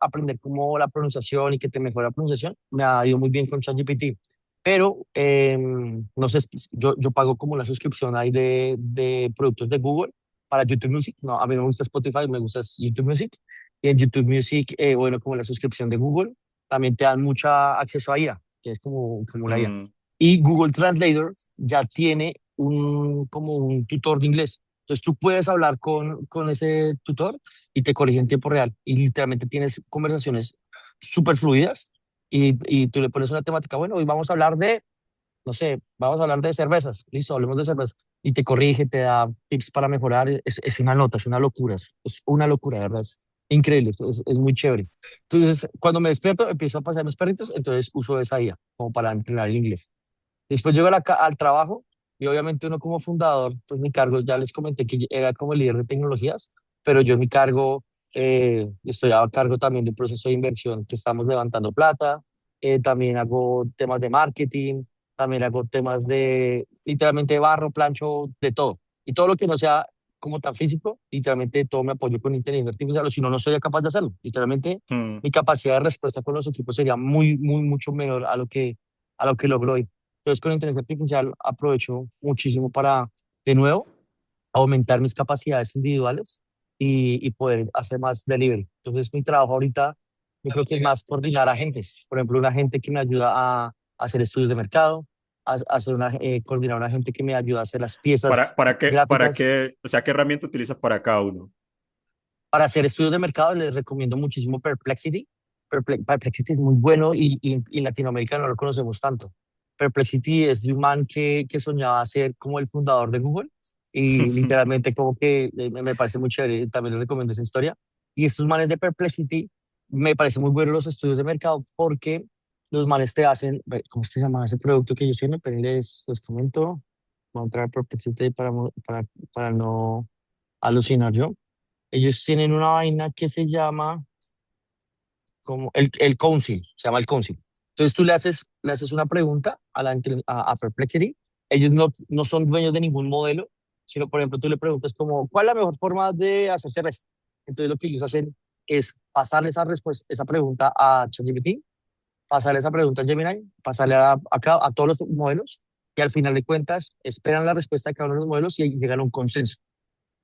aprender cómo la pronunciación y que te mejore la pronunciación, me ha ido muy bien con ChatGPT. Pero, no sé, yo pago como la suscripción ahí de productos de Google para YouTube Music. No, a mí no me gusta Spotify, me gusta YouTube Music. Y en YouTube Music, bueno, como la suscripción de Google, también te dan mucho acceso a IA, que es como la IA. Hmm. Y Google Translator ya tiene como un tutor de inglés. Entonces tú puedes hablar con ese tutor y te corrige en tiempo real. Y literalmente tienes conversaciones súper fluidas y tú le pones una temática, bueno, hoy vamos a hablar de, no sé, vamos a hablar de cervezas. Listo, hablemos de cervezas. Y te corrige, te da tips para mejorar. Es una nota, es una locura. Es una locura, de verdad. Es increíble, es muy chévere. Entonces, cuando me despierto, empiezo a pasear mis perritos, entonces uso esa IA como para entrenar el inglés. Después llego al trabajo y obviamente uno como fundador, pues mi cargo, ya les comenté que era como el líder de tecnologías, pero yo en mi cargo estoy a cargo también del proceso de inversión que estamos levantando plata, también hago temas de marketing, también hago temas de literalmente barro, plancho, de todo. Y todo lo que no sea como tan físico, literalmente todo me apoyo con inteligencia artificial, o si no, no soy capaz de hacerlo. Literalmente Hmm. mi capacidad de respuesta con los equipos sería muy, muy, mucho menor a lo que logro hoy. Entonces, con inteligencia artificial aprovecho muchísimo para, de nuevo, aumentar mis capacidades individuales y poder hacer más delivery. Entonces, mi trabajo ahorita, yo creo que es más coordinar agentes. Por ejemplo, un agente que me ayuda a hacer estudios de mercado, coordinar un agente que me ayuda a hacer las piezas Para gráficas. qué, o sea, qué herramienta utilizas para cada uno? Para hacer estudios de mercado, les recomiendo muchísimo Perplexity. Perplexity es muy bueno y en Latinoamérica no lo conocemos tanto. Perplexity es de un man que soñaba ser como el fundador de Google y literalmente como que me parece muy chévere, también les recomiendo esa historia. Y estos manes de Perplexity me parece muy bueno los estudios de mercado porque los manes te hacen, ¿cómo es que se llama ese producto que ellos tienen? Pero les comento, voy a entrar a Perplexity para no alucinar yo. Ellos tienen una vaina que se llama como el Council, se llama el Council. Entonces tú le haces una pregunta a Perplexity. Ellos no son dueños de ningún modelo, sino, por ejemplo, tú le preguntas como, ¿cuál es la mejor forma de hacer cerveza? Entonces lo que ellos hacen es pasarle esa respuesta, esa pregunta a ChatGPT, pasarle esa pregunta a Gemini, pasarle a todos los modelos y al final de cuentas esperan la respuesta de cada uno de los modelos y llegan a un consenso.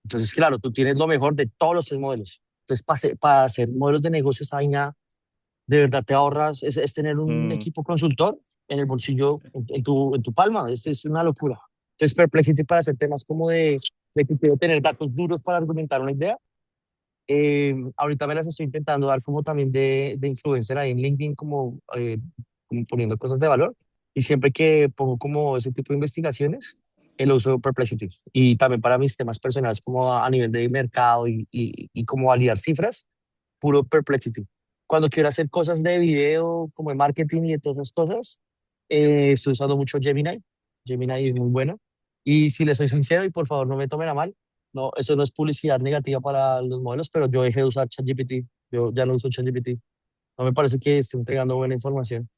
Entonces, claro, tú tienes lo mejor de todos los tres modelos. Entonces, para hacer modelos de negocio, esa vaina, de verdad te ahorras, es tener un Hmm. equipo consultor en el bolsillo, en tu palma, es una locura. Entonces, Perplexity para hacer temas como de que quiero tener datos duros para argumentar una idea. Ahorita me las estoy intentando dar como también de influencer ahí en LinkedIn, como poniendo cosas de valor. Y siempre que pongo como ese tipo de investigaciones, el uso de Perplexity. Y también para mis temas personales, como a nivel de mercado y como validar cifras, puro Perplexity. Cuando quiero hacer cosas de video, como de marketing y de todas esas cosas, estoy usando mucho Gemini. Gemini es muy bueno. Y si les soy sincero, y por favor no me tomen a mal, no, eso no es publicidad negativa para los modelos, pero yo dejé de usar ChatGPT. Yo ya no uso ChatGPT. No me parece que esté entregando buena información.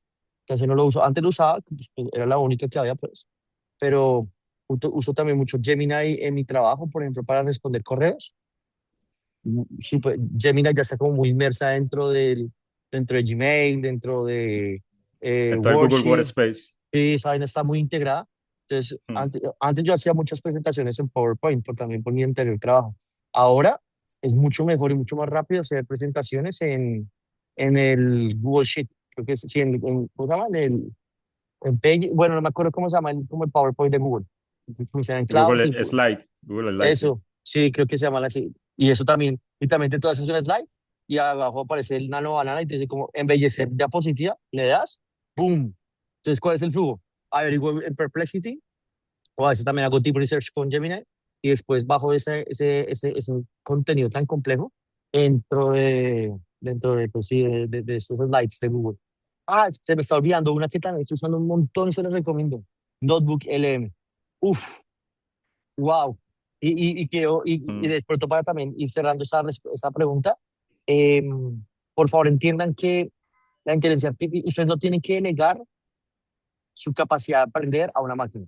Entonces no lo uso. Antes lo usaba, pues, era la única que había, pues, pero uso también mucho Gemini en mi trabajo, por ejemplo, para responder correos. Gemini ya está como muy inmersa dentro de Gmail, dentro de Dentro del Google Worksheet, Workspace. y esa vaina está muy integrada. Entonces, Mm. antes yo hacía muchas presentaciones en PowerPoint, también por mi anterior trabajo. Ahora es mucho mejor y mucho más rápido hacer presentaciones en el Google Sheet. Creo que sí, ¿cómo se llama? En Page, bueno, no me acuerdo cómo se llama, como el PowerPoint de Google. Que funciona en cloud. Google Slide. Google Slide, sí. Eso, sí, creo que se llama así. Y eso también, y también te haces un slide y abajo aparece el nano banana y te dice como embellecer diapositiva, le das, ¡boom! Entonces, ¿cuál es el flujo? Averiguo en Perplexity, o a veces también hago deep research con Gemini, y después bajo ese contenido tan complejo dentro de, pues, sí, de esos slides de Google. Ah, se me está olvidando una que también estoy usando un montón y se los recomiendo. Notebook LM. Uf, wow. Y Mm. de pronto para también ir cerrando esa pregunta, por favor entiendan que la inteligencia artificial, ustedes no tienen que negar su capacidad de aprender a una máquina.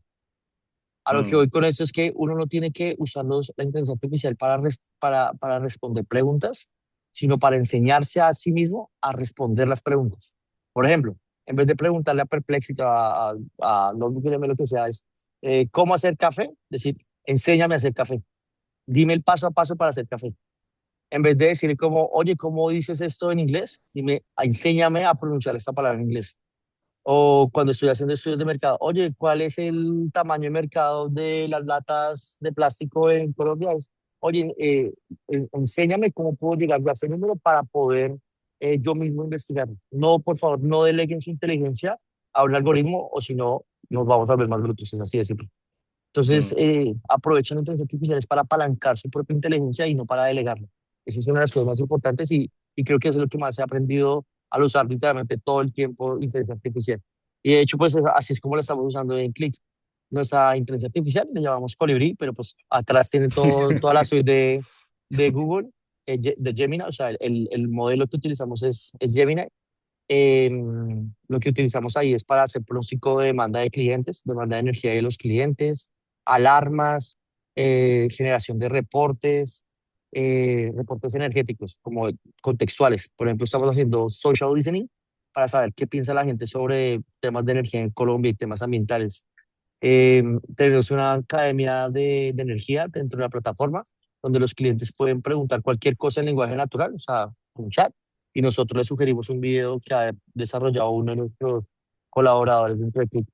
A lo que Mm. voy con esto es que uno no tiene que usar la inteligencia artificial para responder preguntas, sino para enseñarse a sí mismo a responder las preguntas. Por ejemplo, en vez de preguntarle a Perplexity, a lo que sea, es ¿cómo hacer café? Decir, enséñame a hacer café. Dime el paso a paso para hacer café. En vez de decir como, oye, ¿cómo dices esto en inglés? Dime, enséñame a pronunciar esta palabra en inglés. O cuando estoy haciendo estudios de mercado, oye, ¿cuál es el tamaño de mercado de las latas de plástico en Colombia? Oye, enséñame cómo puedo llegar a ese número para poder yo mismo investigar. No, por favor, no deleguen su inteligencia a un algoritmo o si no, nos vamos a ver más brutos, es así de simple. Entonces, Mm. aprovechen la inteligencia artificial para apalancar su propia inteligencia y no para delegarla. Esa es una de las cosas más importantes y creo que eso es lo que más he aprendido al usar literalmente todo el tiempo inteligencia artificial. Y de hecho, pues así es como la estamos usando en Click. Nuestra inteligencia artificial le llamamos Colibrí, pero pues atrás tiene toda la suite de Google, de Gemini, o sea, el modelo que utilizamos es Gemini. Lo que utilizamos ahí es para hacer pronóstico de demanda de clientes, demanda de energía de los clientes, alarmas, generación de reportes energéticos como contextuales. Por ejemplo, estamos haciendo social listening para saber qué piensa la gente sobre temas de energía en Colombia y temas ambientales. Tenemos una academia de energía dentro de la plataforma donde los clientes pueden preguntar cualquier cosa en lenguaje natural, o sea, un chat, y nosotros les sugerimos un video que ha desarrollado uno de nuestros colaboradores dentro de Click.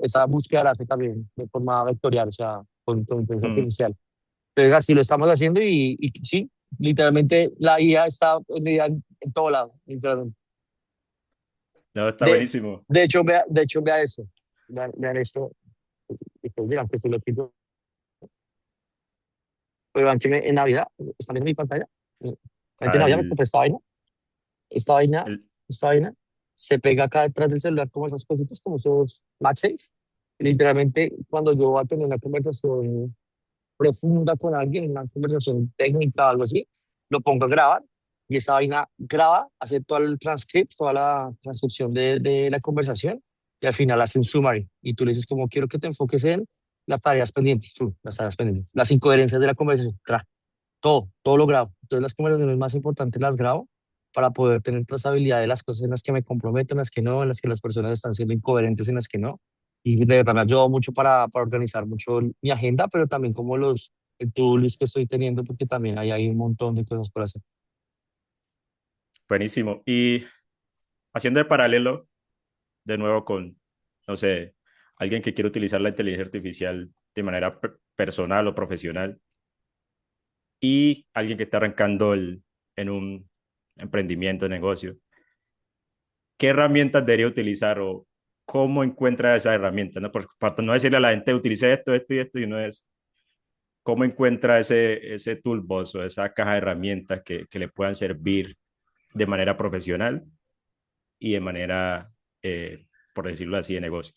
Esa búsqueda la hace también de forma vectorial, o sea, con inteligencia Mm. artificial. Entonces, así lo estamos haciendo y sí, literalmente la IA está en todo lado, literalmente. No, está De, buenísimo. de hecho, vea eso. Vean esto. Y pues, dirán que estoy loquito. Pero vean que en Navidad, están viendo mi pantalla. En Navidad me Al, compré esta vaina, el- esta vaina, se pega acá detrás del celular como esas cositas, como esos MagSafe. Y literalmente, cuando yo voy a tener una conversación profunda con alguien, una conversación técnica o algo así, lo pongo a grabar y esa vaina graba, hace todo el transcript, toda la transcripción de la conversación y al final hace un summary. Y tú le dices como quiero que te enfoques en las tareas pendientes, las incoherencias de la conversación, todo lo grabo. Entonces las conversaciones más importantes las grabo para poder tener trazabilidad de las cosas en las que me comprometo, en las que no, en las que las personas están siendo incoherentes, en las que no. Y de verdad me ha ayudado mucho para organizar mucho mi agenda, pero también como el to-do list que estoy teniendo, porque también hay un montón de cosas por hacer. Buenísimo. Y haciendo de paralelo, de nuevo con, no sé, alguien que quiere utilizar la inteligencia artificial de manera personal o profesional y alguien que está arrancando en un emprendimiento, negocio, ¿qué herramientas debería utilizar o cómo encuentra esa herramienta? ¿No? Para no decirle a la gente, utilice esto, esto y esto, y no es cómo encuentra ese toolbox o esa caja de herramientas que le puedan servir de manera profesional y de manera, por decirlo así, de negocio.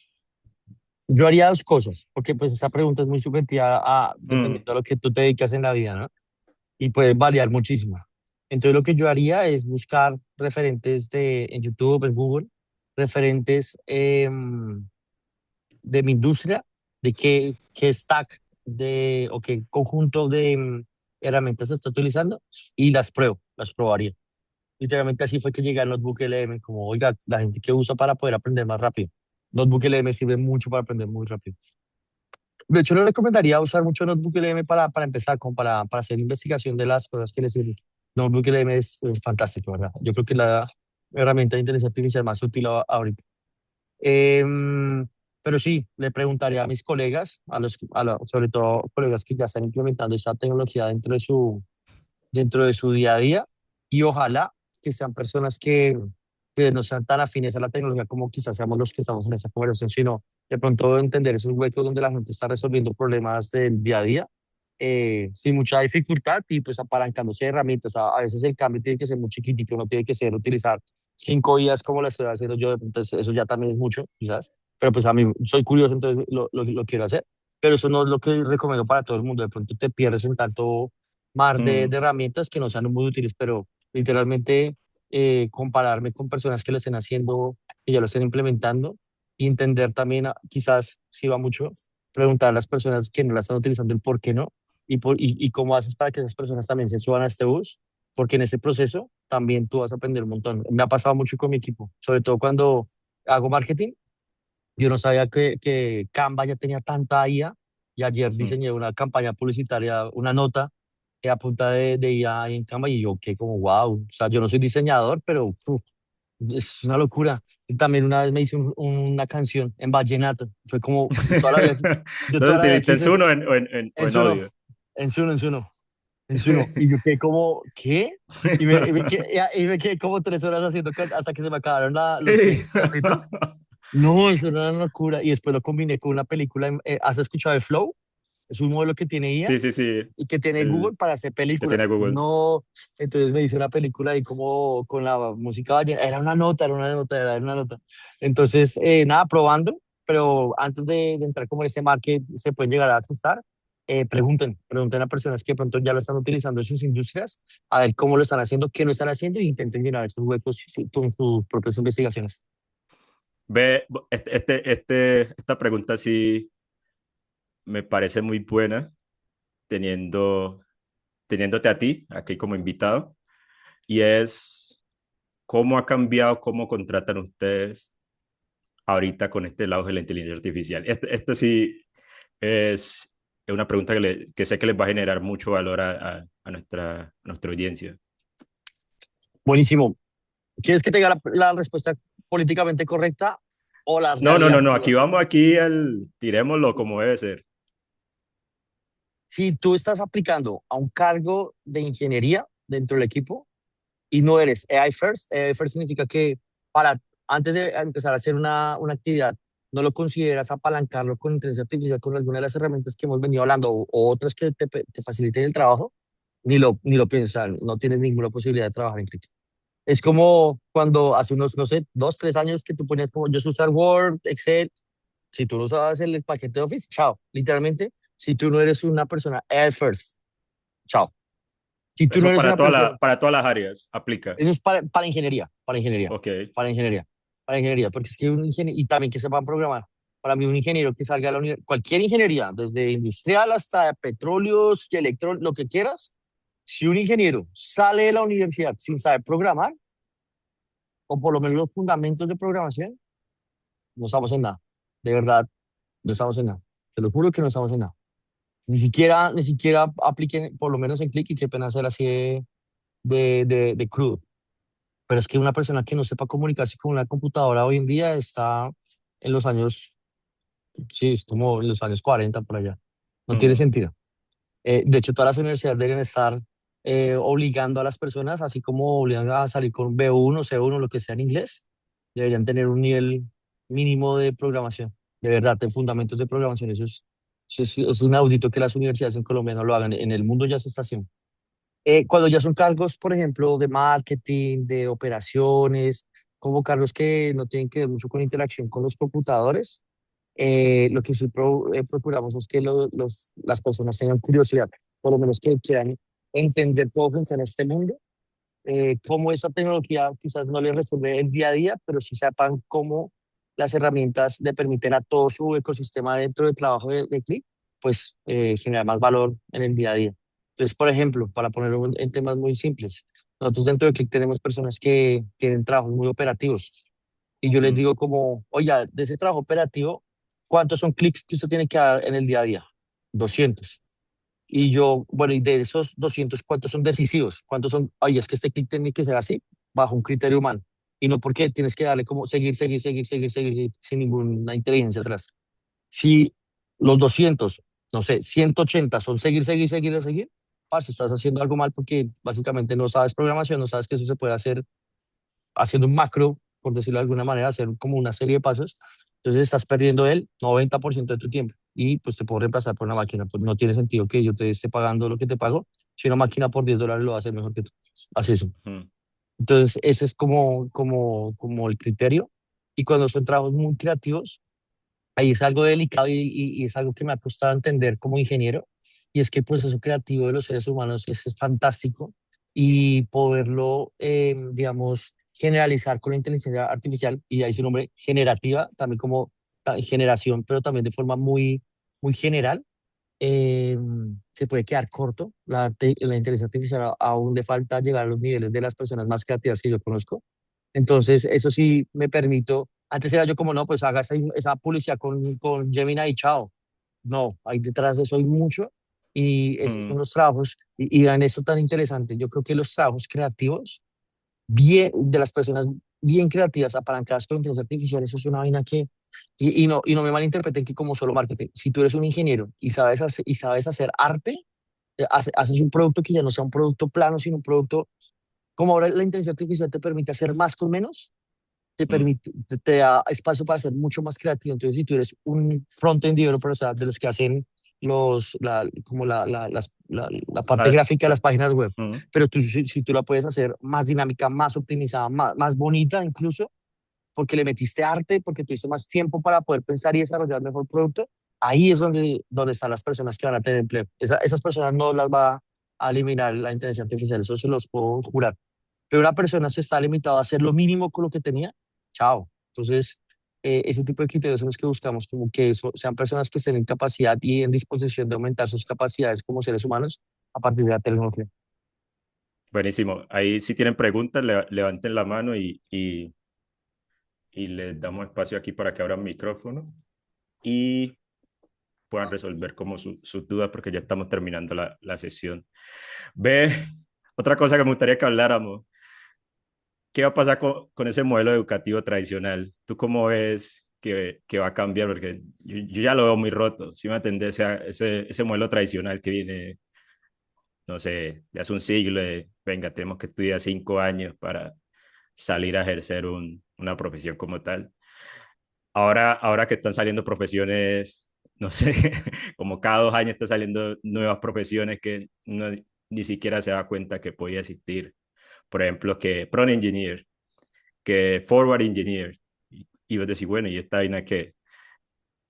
Yo haría dos cosas, porque pues esa pregunta es muy subjetiva Mm. dependiendo de lo que tú te dedicas en la vida, ¿no? Y puede variar muchísimo. Entonces lo que yo haría es buscar referentes en YouTube, en Google, referentes de mi industria, de qué stack o qué conjunto de herramientas se está utilizando y las probaría. Literalmente así fue que llegué al Notebook LM, como, oiga, la gente que usa para poder aprender más rápido. Notebook LM sirve mucho para aprender muy rápido. De hecho, le recomendaría usar mucho Notebook LM para empezar, como para hacer investigación de las cosas que le sirven. Notebook LM es fantástico, ¿verdad? Yo creo que es la herramienta de inteligencia artificial más útil ahorita. Em, pero sí, le preguntaría a mis colegas, sobre todo colegas que ya están implementando esa tecnología dentro de su día a día y ojalá que sean personas que no sean tan afines a la tecnología como quizás seamos los que estamos en esa conversación, sino de pronto entender esos huecos donde la gente está resolviendo problemas del día a día sin mucha dificultad y pues apalancándose de herramientas. A veces el cambio tiene que ser muy chiquitito, no tiene que ser utilizar 5 días como lo estoy haciendo yo, entonces eso ya también es mucho, quizás, pero pues a mí soy curioso, entonces lo quiero hacer, pero eso no es lo que recomiendo para todo el mundo, de pronto te pierdes en tanto mar de Mm, herramientas que no sean muy útiles, pero literalmente compararme con personas que lo estén haciendo, que ya lo estén implementando, y entender también, quizás si va mucho, preguntar a las personas que no la están utilizando el por qué no, y cómo haces para que esas personas también se suban a este bus, porque en este proceso también tú vas a aprender un montón. Me ha pasado mucho con mi equipo, sobre todo cuando hago marketing, yo no sabía que Canva ya tenía tanta IA y ayer mm. diseñé una campaña publicitaria, una nota a punta de IA ahí en Canva y yo que como wow, o sea, yo no soy diseñador, pero es una locura. Y también una vez me hice una canción en vallenato, fue como toda la vida, yo toda Entonces, la vida ¿utilizaste en quise Zuno o en en Suno, audio? en Suno, en Suno, en Suno, y yo quedé como, ¿qué? Y me quedé como 3 horas haciendo hasta que se me acabaron los créditos. No, eso era una locura. Y después lo combiné con una película. ¿Has escuchado de Flow? Es un modelo que tiene IA Sí, sí, sí. y que tiene El Google para hacer que tiene películas. Google. No, entonces me hice una película ahí como con la música ballena. Era una nota, era una nota, era una nota. Entonces, nada, probando, pero antes de entrar como en ese mar que se pueden llegar a asustar, pregunten a personas que de pronto ya lo están utilizando en sus industrias, a ver cómo lo están haciendo, qué no están haciendo, e intenten llenar esos huecos con sus propias investigaciones. Esta pregunta sí me parece muy buena, teniendo, teniéndote a ti aquí como invitado, y es cómo ha cambiado, cómo contratan ustedes ahorita con este lado de la inteligencia artificial. Esto sí es una pregunta que sé que les va a generar mucho valor a nuestra audiencia. Buenísimo. ¿Quieres que te diga la respuesta políticamente correcta o la No, no, realidad no, no, cruda? tirémoslo como debe ser. Si tú estás aplicando a un cargo de ingeniería dentro del equipo y no eres AI first significa que para antes de empezar a hacer una actividad, no lo consideras apalancarlo con inteligencia artificial, con alguna de las herramientas que hemos venido hablando o otras que te faciliten el trabajo, ni lo piensas, no tienes ninguna posibilidad de trabajar en clic. Es como cuando hace unos, no sé, 2, 3 años que tú ponías como yo sé usar Word, Excel. Si tú no usabas el paquete de Office, chao. Literalmente, si tú no eres una persona AI first, chao. Si tú no Eso eres una persona, para todas las áreas aplica. eso es para ingeniería, para ingeniería, Ok. para ingeniería, para ingeniería, porque es que un ingeniero, y también que sepan programar. Para mí, un ingeniero que salga de la universidad, cualquier ingeniería, desde industrial hasta petróleos y electrónicos, lo que quieras, si un ingeniero sale de la universidad sin saber programar, o por lo menos los fundamentos de programación, no estamos en nada. De verdad, no estamos en nada. Te lo juro que no estamos en nada. Ni siquiera apliquen, por lo menos en Click, y qué pena hacer así de crudo. Pero es que una persona que no sepa comunicarse con una computadora hoy en día está en los años, sí, es como en los años 40 por allá. No tiene Mm. sentido. De hecho, todas las universidades deberían estar obligando a las personas, así como obligan a salir con B1, C1, lo que sea en inglés, deberían tener un nivel mínimo de programación. De verdad, de fundamentos de programación. Eso es inaudito que las universidades en Colombia no lo hagan. En el mundo ya se está haciendo. Cuando ya son cargos, por ejemplo, de marketing, de operaciones, como cargos que no tienen que ver mucho con interacción con los computadores, lo que sí procuramos es que las personas tengan curiosidad, por lo menos que quieran entender cómo funciona este mundo cómo esa tecnología quizás no les resuelve el día a día, pero sí sepan cómo las herramientas le permiten a todo su ecosistema dentro del trabajo de Click, pues generar más valor en el día a día. Entonces, por ejemplo, para ponerlo en temas muy simples, nosotros dentro de Click tenemos personas que tienen trabajos muy operativos y yo les Mm, digo como, oiga, de ese trabajo operativo, ¿cuántos son clics que usted tiene que dar en el día a día? 200. Y yo, bueno, y de esos 200, ¿cuántos son decisivos? ¿Cuántos son, oye, es que este clic tiene que ser así, bajo un criterio humano? Y no porque tienes que darle como seguir, seguir, seguir, seguir, seguir, seguir, sin ninguna inteligencia atrás. Si los 200, no sé, 180 son seguir, seguir, seguir, seguir, parce, estás haciendo algo mal porque básicamente no sabes programación, no sabes que eso se puede hacer haciendo un macro, por decirlo de alguna manera, hacer como una serie de pasos. Entonces estás perdiendo el 90% de tu tiempo y pues te puedo reemplazar por una máquina. Pues no tiene sentido que yo te esté pagando lo que te pago si una máquina por $10 lo va a hacer mejor que tú. Haz eso. mm, Entonces ese es como el criterio. Y cuando son trabajos muy creativos, ahí es algo delicado y es algo que me ha costado entender como ingeniero, y es que el proceso creativo de los seres humanos es fantástico y poderlo, digamos, generalizar con la inteligencia artificial, y de ahí su nombre generativa, también como generación, pero también de forma muy, muy general, eh, se puede quedar corto. La inteligencia artificial aún le falta llegar a los niveles de las personas más creativas que yo conozco. Entonces, eso sí me permito. Antes era yo como, no, pues haga esa publicidad con Gemini y chao. No, hay detrás de eso hay mucho y esos son mm, los trabajos y dan eso tan interesante. Yo creo que los trabajos creativos, bien, de las personas bien creativas, apalancadas con inteligencia artificial, eso es una vaina que, y no me malinterpreten que como solo marketing, si tú eres un ingeniero y sabes hacer arte, haces un producto que ya no sea un producto plano, sino un producto, como ahora la inteligencia artificial te permite hacer más con menos, mm. te da espacio para ser mucho más creativo. Entonces, si tú eres un front-end developer, o sea, de los que hacen la parte Ah, gráfica de las páginas web, mm. pero si tú la puedes hacer más dinámica, más optimizada, más bonita incluso, porque le metiste arte, porque tuviste más tiempo para poder pensar y desarrollar mejor producto, ahí es donde están las personas que van a tener empleo. Esas personas no las va a eliminar la inteligencia artificial, eso se los puedo jurar. Pero una persona se está limitado a hacer lo mínimo con lo que tenía, chao. Entonces, ese tipo de criterios son los que buscamos, como que sean personas que estén en capacidad y en disposición de aumentar sus capacidades como seres humanos a partir de la tecnología. Buenísimo. Ahí si tienen preguntas, levanten la mano y les damos espacio aquí para que abran micrófono y puedan resolver como sus dudas porque ya estamos terminando la sesión. Ve, otra cosa que me gustaría que habláramos, ¿qué va a pasar con ese modelo educativo tradicional? ¿Tú cómo ves que va a cambiar? Porque yo ya lo veo muy roto, si me entendés, ese modelo tradicional que viene, no sé, de hace un siglo, de, venga, tenemos que estudiar 5 años para salir a ejercer una profesión como tal. Ahora que están saliendo profesiones, no sé, como cada 2 años están saliendo nuevas profesiones que uno ni siquiera se da cuenta que podía existir. Por ejemplo, que Prompt Engineer, que Forward Engineer. Y vos decís, bueno, ¿y esta vaina qué?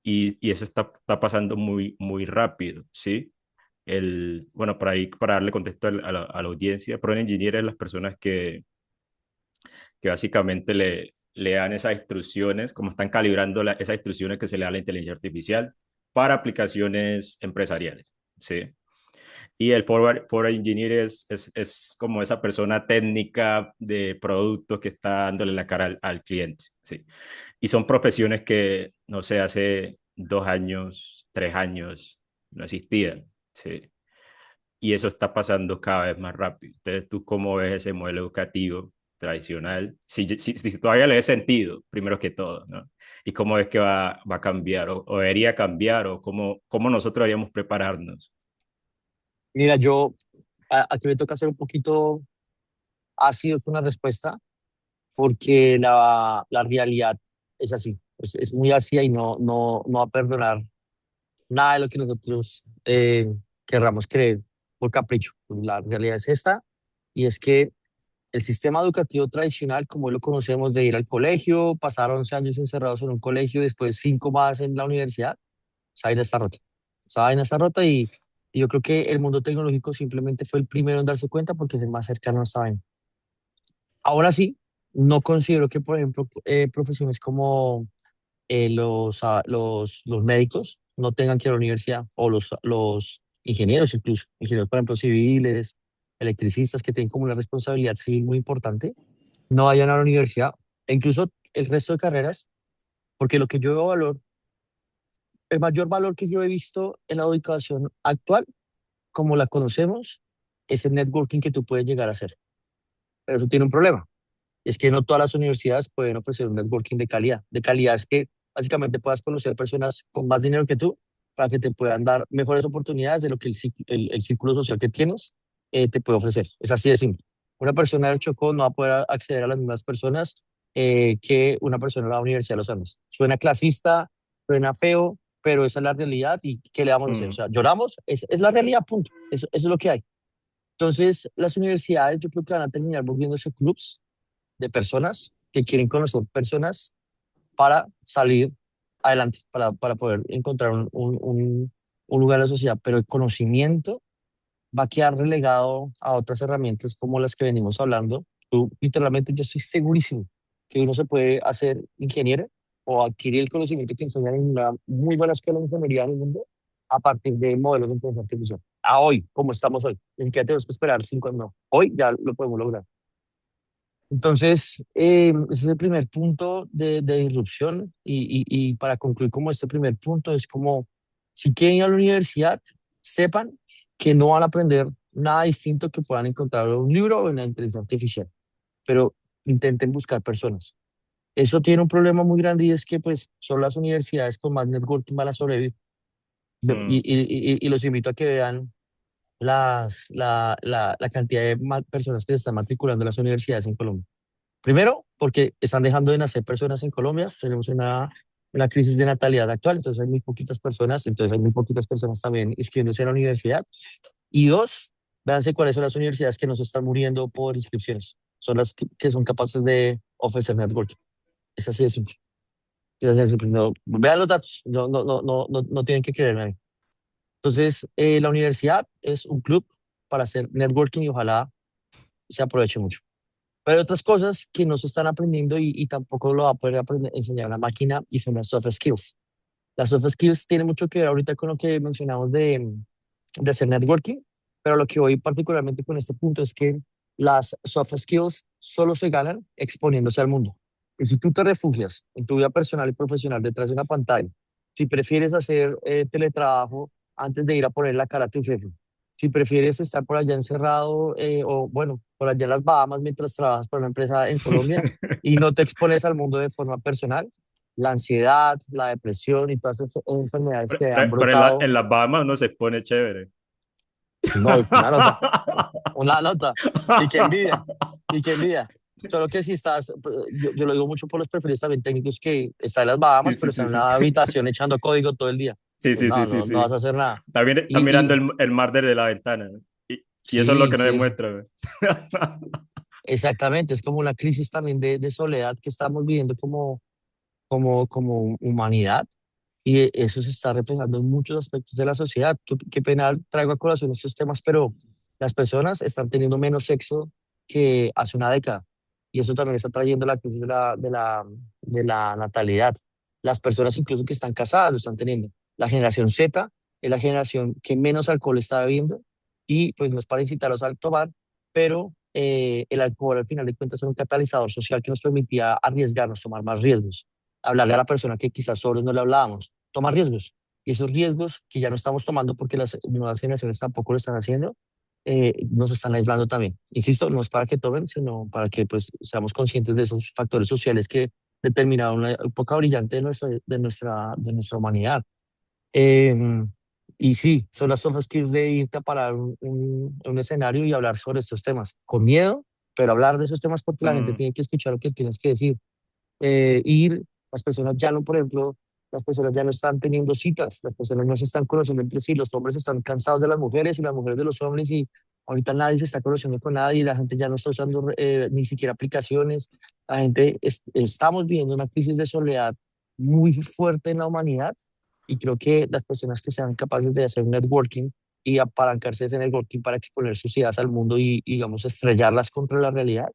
Y eso está pasando muy, muy rápido, ¿sí? Bueno, para darle contexto a la audiencia, Prompt Engineer es las personas que básicamente le dan esas instrucciones, como están calibrando esas instrucciones que se le da a la inteligencia artificial para aplicaciones empresariales, ¿sí? Y el forward engineer es como esa persona técnica de productos que está dándole la cara al cliente, ¿sí? Y son profesiones que, no sé, hace 2 años, 3 años no existían, ¿sí? Y eso está pasando cada vez más rápido. Entonces, ¿tú cómo ves ese modelo educativo tradicional? Si todavía le ves sentido, primero que todo, ¿no? ¿Y cómo ves que va a cambiar o debería cambiar o cómo nosotros deberíamos prepararnos? Mira, aquí me toca ser un poquito ácido con la respuesta, porque la realidad es así, es muy ácida y no va a perdonar nada de lo que nosotros querramos creer por capricho. La realidad es esta, y es que el sistema educativo tradicional, como lo conocemos, de ir al colegio, pasar 11 años encerrados en un colegio, después 5 más en la universidad, esa vaina está rota. Esa vaina está rota y yo creo que el mundo tecnológico simplemente fue el primero en darse cuenta porque es el más cercano a esa vaina. Ahora sí, no considero que, por ejemplo, profesiones como los médicos no tengan que ir a la universidad, o los ingenieros incluso, ingenieros, por ejemplo, civiles, electricistas que tienen como una responsabilidad civil muy importante, no vayan a la universidad, e incluso el resto de carreras, porque lo que yo veo valor, el mayor valor que yo he visto en la educación actual, como la conocemos, es el networking que tú puedes llegar a hacer. Pero eso tiene un problema. Es que no todas las universidades pueden ofrecer un networking de calidad. De calidad es que básicamente puedas conocer personas con más dinero que tú para que te puedan dar mejores oportunidades de lo que el círculo social que tienes te puede ofrecer. Es así de simple. Una persona del Chocó no va a poder acceder a las mismas personas que una persona de la Universidad de los Andes. Suena clasista, suena feo, pero esa es la realidad y ¿qué le vamos a hacer? O Mm, sea, lloramos, es la realidad, punto. Eso es lo que hay. Entonces, las universidades yo creo que van a terminar volviéndose clubs de personas que quieren conocer personas para salir adelante, para poder encontrar un lugar en la sociedad. Pero el conocimiento va a quedar relegado a otras herramientas como las que venimos hablando. Tú, literalmente, yo estoy segurísimo que uno se puede hacer ingeniero o adquirir el conocimiento que enseñan en una muy buena escuela de ingeniería en el mundo a partir de modelos de inteligencia artificial. A hoy, como estamos hoy. Ni siquiera tenemos que esperar 5 años. No. Hoy ya lo podemos lograr. Entonces, ese es el primer punto de disrupción y para concluir como este primer punto es como, si quieren ir a la universidad, sepan que no van a aprender nada distinto que puedan encontrar en un libro o en la inteligencia artificial, pero intenten buscar personas. Eso tiene un problema muy grande y es que pues son las universidades con más networking van a sobrevivir. Y, mm, y los invito a que vean la cantidad de personas que se están matriculando en las universidades en Colombia. Primero, porque están dejando de nacer personas en Colombia, tenemos una crisis de natalidad actual, entonces hay muy poquitas personas, entonces hay muy poquitas personas también inscribiéndose en la universidad. Y dos, véanse cuáles son las universidades que no se están muriendo por inscripciones, son las que son capaces de ofrecer networking. Es así de simple. Es así de simple. No, vean los datos, no tienen que creerme a mí. Entonces, la universidad es un club para hacer networking y ojalá se aproveche mucho. Pero hay otras cosas que no se están aprendiendo y tampoco lo va a poder aprender, enseñar una máquina y son las soft skills. Las soft skills tienen mucho que ver ahorita con lo que mencionamos de hacer networking, pero lo que voy particularmente con este punto es que las soft skills solo se ganan exponiéndose al mundo. Y si tú te refugias en tu vida personal y profesional detrás de una pantalla, si prefieres hacer teletrabajo antes de ir a poner la cara a tu jefe, si prefieres estar por allá encerrado o bueno, por allá en las Bahamas mientras trabajas para una empresa en Colombia y no te expones al mundo de forma personal, la ansiedad, la depresión y todas esas enfermedades que han pero brotado. en las Bahamas uno se pone chévere. No, una nota. Y qué envidia, y qué envidia. Solo que si estás, yo lo digo mucho por los perfiles también técnicos que está en las Sí, Bahamas, pero sí, está sí, en sí. una habitación echando código todo el día. Sí, Pues sí, sí, no, sí, no vas a sí. hacer nada. Está mirando Y el mar desde la ventana. Y eso es lo sí, que no sí, es demuestra. exactamente, es como una crisis también de soledad que estamos viviendo como humanidad. Y eso se está reflejando en muchos aspectos de la sociedad. Qué pena traigo a colación estos temas, pero las personas están teniendo menos sexo que hace una década. Y eso también está trayendo la crisis de la natalidad. Las personas incluso que están casadas lo están teniendo. La generación Z es la generación que menos alcohol está bebiendo y pues no es para incitarlos a tomar, pero el alcohol al final de cuentas es un catalizador social que nos permitía arriesgarnos, tomar más riesgos, hablarle a la persona que quizás solos no le hablábamos, tomar riesgos. Y esos riesgos que ya no estamos tomando porque las nuevas generaciones tampoco lo están haciendo, nos están aislando también. Insisto, no es para que tomen, sino para que pues seamos conscientes de esos factores sociales que determinaron una época brillante de nuestra humanidad. Eh, y sí, son las soft skills de irte a parar un escenario y hablar sobre estos temas, con miedo, pero hablar de esos temas porque la gente Mm, tiene que escuchar lo que tienes que decir. Las personas ya no, por ejemplo, las personas ya no están teniendo citas, las personas no se están conociendo entre sí, los hombres están cansados de las mujeres y las mujeres de los hombres y ahorita nadie se está conociendo con nadie y la gente ya no está usando ni siquiera aplicaciones. La gente, estamos viviendo una crisis de soledad muy fuerte en la humanidad y creo que las personas que sean capaces de hacer networking y apalancarse de ese networking para exponer sus ideas al mundo y digamos, estrellarlas contra la realidad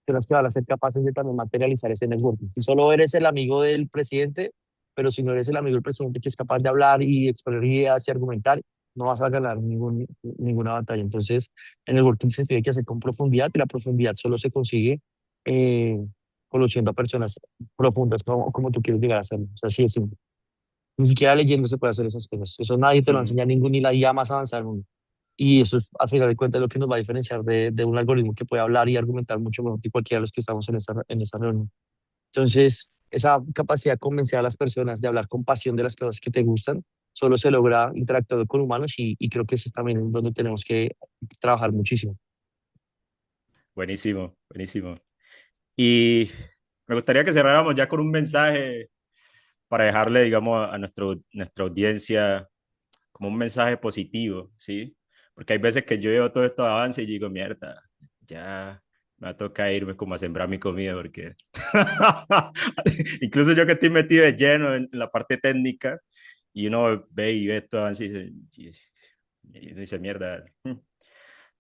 personas que van a ser capaces de también materializar ese networking. Si solo eres el amigo del presidente, pero si no eres el amigo del presidente que es capaz de hablar y exponer ideas y argumentar, no vas a ganar ninguna batalla. Entonces, el networking se tiene que hacer con profundidad y la profundidad solo se consigue eh, conociendo a personas profundas como tú quieres llegar a hacerlo. O sea, así es simple. Ni siquiera leyendo se puede hacer esas cosas. Eso nadie te lo Mm. enseña ningún ni la IA más avanzada del mundo. Y eso es, al final de cuentas, lo que nos va a diferenciar de un algoritmo que puede hablar y argumentar mucho mejor que cualquiera de los que estamos en esta reunión. Entonces, esa capacidad de convencer a las personas de hablar con pasión de las cosas que te gustan, solo se logra interactuando con humanos y creo que eso es también donde tenemos que trabajar muchísimo. Buenísimo, buenísimo. Y me gustaría que cerráramos ya con un mensaje para dejarle, digamos, a nuestra audiencia como un mensaje positivo, ¿sí? Porque hay veces que yo veo todo esto de avance y digo, mierda, ya me toca irme como a sembrar mi comida, porque incluso yo que estoy metido de lleno en la parte técnica y uno ve y ve esto avance y uno dice, mierda,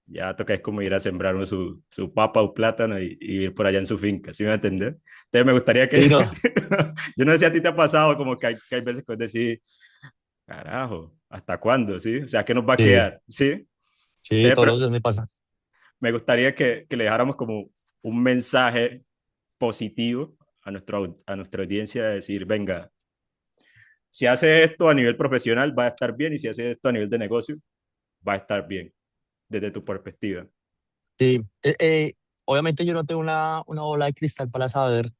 ya toca es como ir a sembrar uno su papa o plátano y ir por allá en su finca, ¿sí me entiendes? Entonces me gustaría que, Sí, no, yo no sé si a ti te ha pasado como que hay veces que decís, carajo, ¿hasta cuándo? ¿Sí? O sea, ¿qué nos va a sí, quedar? ¿Sí? sí, Entonces, todos pero los días me pasa. me gustaría que le dejáramos como un mensaje positivo a nuestra audiencia de decir, venga, si hace esto a nivel profesional va a estar bien y si hace esto a nivel de negocio va a estar bien, desde tu perspectiva. Sí, obviamente yo no tengo una bola de cristal para saber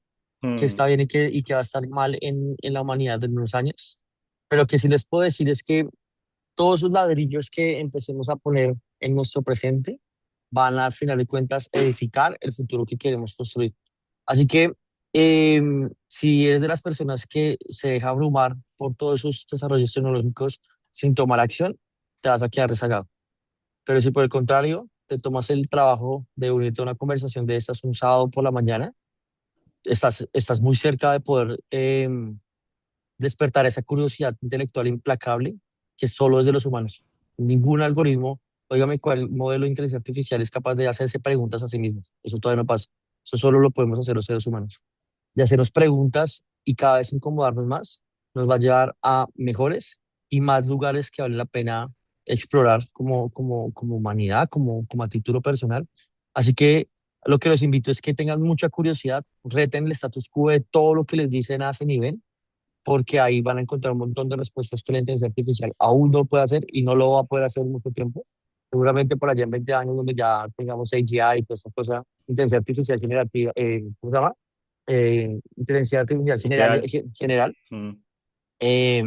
qué Mm, está bien y qué va a estar mal en la humanidad en unos años, pero que sí les puedo decir es que todos esos ladrillos que empecemos a poner en nuestro presente van a, al final de cuentas, edificar el futuro que queremos construir. Así que si eres de las personas que se deja abrumar por todos esos desarrollos tecnológicos sin tomar acción, te vas a quedar rezagado. Pero si por el contrario te tomas el trabajo de unirte a una conversación de estas un sábado por la mañana, estás muy cerca de poder despertar esa curiosidad intelectual implacable que solo es de los humanos. Ningún algoritmo, óigame, cuál modelo de inteligencia artificial es capaz de hacerse preguntas a sí mismo. Eso todavía no pasa. Eso solo lo podemos hacer los seres humanos. De hacernos preguntas y cada vez incomodarnos más, nos va a llevar a mejores y más lugares que vale la pena explorar como humanidad, como a título personal. Así que lo que los invito es que tengan mucha curiosidad, reten el status quo de todo lo que les dicen a ese nivel porque ahí van a encontrar un montón de respuestas que la inteligencia artificial aún no puede hacer y no lo va a poder hacer en mucho tiempo. Seguramente por allá en 20 años, donde ya tengamos AGI y toda esta cosa, inteligencia artificial generativa, ¿cómo se llama? Inteligencia artificial ideal. general. Mm. eh,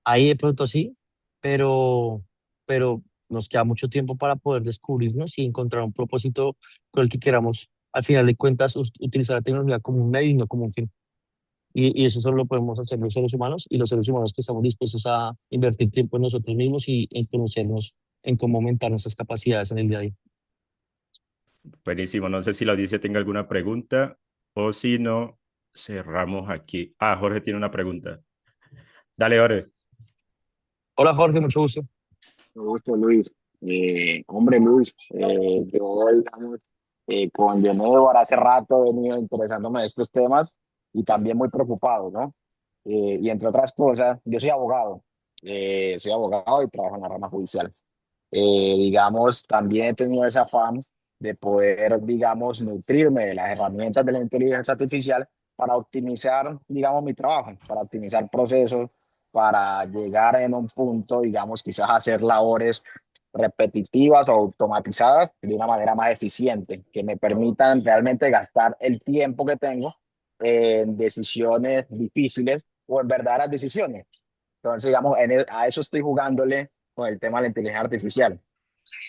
Ahí de pronto sí, pero, pero nos queda mucho tiempo para poder descubrirnos y encontrar un propósito con el que queramos, al final de cuentas, utilizar la tecnología como un medio y no como un fin. Y eso solo lo podemos hacer los seres humanos y los seres humanos que estamos dispuestos a invertir tiempo en nosotros mismos y en conocernos, en cómo aumentar nuestras capacidades en el día a día. Buenísimo. No sé si la audiencia tenga alguna pregunta o si no, cerramos aquí. Ah, Jorge tiene una pregunta. Dale, Jorge. Hola Jorge, mucho gusto. Me gusta, Luis. Hombre, Luis, yo, digamos, con Diomedo hace rato he venido interesándome de estos temas y también muy preocupado, ¿no? Y entre otras cosas, yo soy abogado y trabajo en la rama judicial. Digamos, también he tenido ese afán de poder, digamos, nutrirme de las herramientas de la inteligencia artificial para optimizar, digamos, mi trabajo, para optimizar procesos, para llegar en un punto, digamos, quizás a hacer labores repetitivas o automatizadas de una manera más eficiente, que me permitan realmente gastar el tiempo que tengo en decisiones difíciles o en verdaderas decisiones. Entonces, digamos, a eso estoy jugándole con el tema de la inteligencia artificial.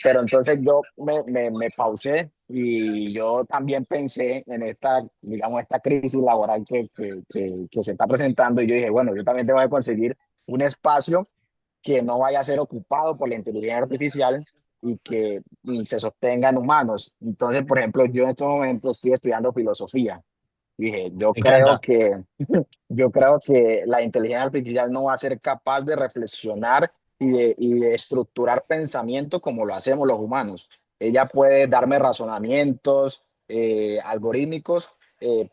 Pero entonces yo me pausé y yo también pensé en esta, digamos, esta crisis laboral que se está presentando y yo dije, bueno, yo también tengo que conseguir un espacio que no vaya a ser ocupado por la inteligencia artificial y que se sostenga en humanos. Entonces, por ejemplo, yo en este momento estoy estudiando filosofía. Dije, Me encanta. yo creo que la inteligencia artificial no va a ser capaz de reflexionar y de estructurar pensamiento como lo hacemos los humanos. Ella puede darme razonamientos, algorítmicos,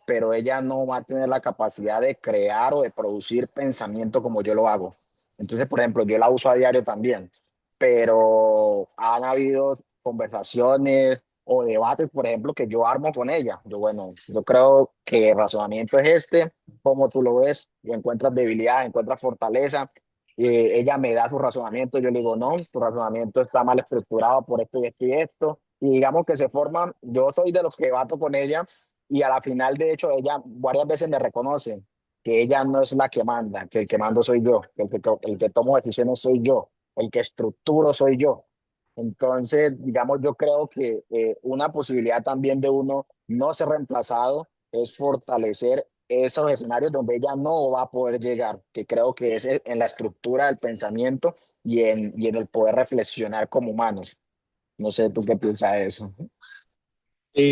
pero ella no va a tener la capacidad de crear o de producir pensamiento como yo lo hago. Entonces, por ejemplo, yo la uso a diario también, pero han habido conversaciones o debates, por ejemplo, que yo armo con ella. Yo, bueno, yo creo que el razonamiento es este, como tú lo ves, y encuentras debilidad, encuentras fortaleza. Ella me da su razonamiento, yo le digo, no, tu razonamiento está mal estructurado por esto y esto y esto. Y digamos que se forman, yo soy de los que debato con ella y a la final, de hecho, ella varias veces me reconoce que ella no es la que manda, que el que mando soy yo, que el que tomo decisiones soy yo, el que estructuro soy yo. Entonces, digamos, yo creo que una posibilidad también de uno no ser reemplazado es fortalecer esos escenarios donde ella no va a poder llegar, que creo que es en la estructura del pensamiento y en el poder reflexionar como humanos. No sé tú qué piensas de eso.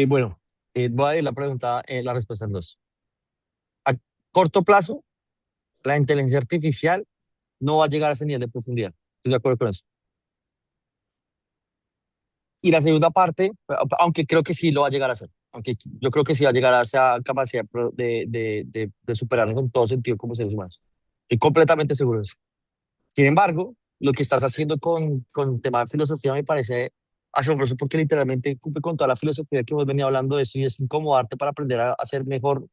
Bueno, voy a ir la pregunta, la respuesta en dos. A corto plazo, la inteligencia artificial no va a llegar a ese nivel de profundidad. Estoy de acuerdo con eso. Y la segunda parte, aunque creo que sí lo va a llegar a hacer, aunque yo creo que sí va a llegar a esa capacidad de superarnos en todo sentido como seres humanos. Estoy completamente seguro de eso. Sin embargo, lo que estás haciendo con el tema de filosofía me parece asombroso porque literalmente cumple con toda la filosofía que hemos venido hablando de eso y es incomodarte para aprender a hacer mejor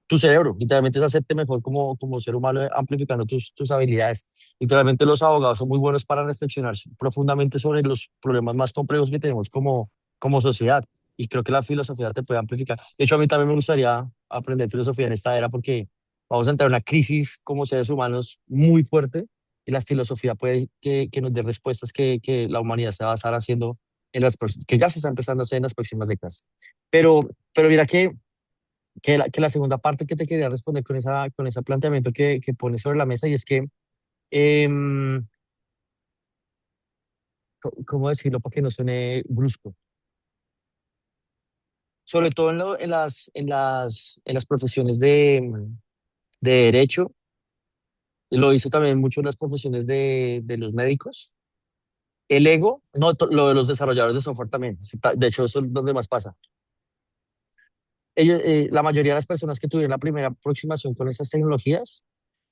tu cerebro. Literalmente es hacerte mejor como ser humano, amplificando tus habilidades. Literalmente los abogados son muy buenos para reflexionar profundamente sobre los problemas más complejos que tenemos como sociedad. Y creo que la filosofía te puede amplificar. De hecho, a mí también me gustaría aprender filosofía en esta era porque vamos a entrar en una crisis como seres humanos muy fuerte y la filosofía puede que nos dé respuestas que la humanidad se va a estar haciendo que ya se está empezando a hacer en las próximas décadas. Pero mira que la segunda parte que te quería responder con ese planteamiento que pones sobre la mesa y es que, em, ¿cómo decirlo para que no suene brusco? Sobre todo en las profesiones de derecho, lo hizo también mucho en las profesiones de los médicos. El ego, no, lo de los desarrolladores de software también, de hecho eso es donde más pasa. La mayoría de las personas que tuvieron la primera aproximación con estas tecnologías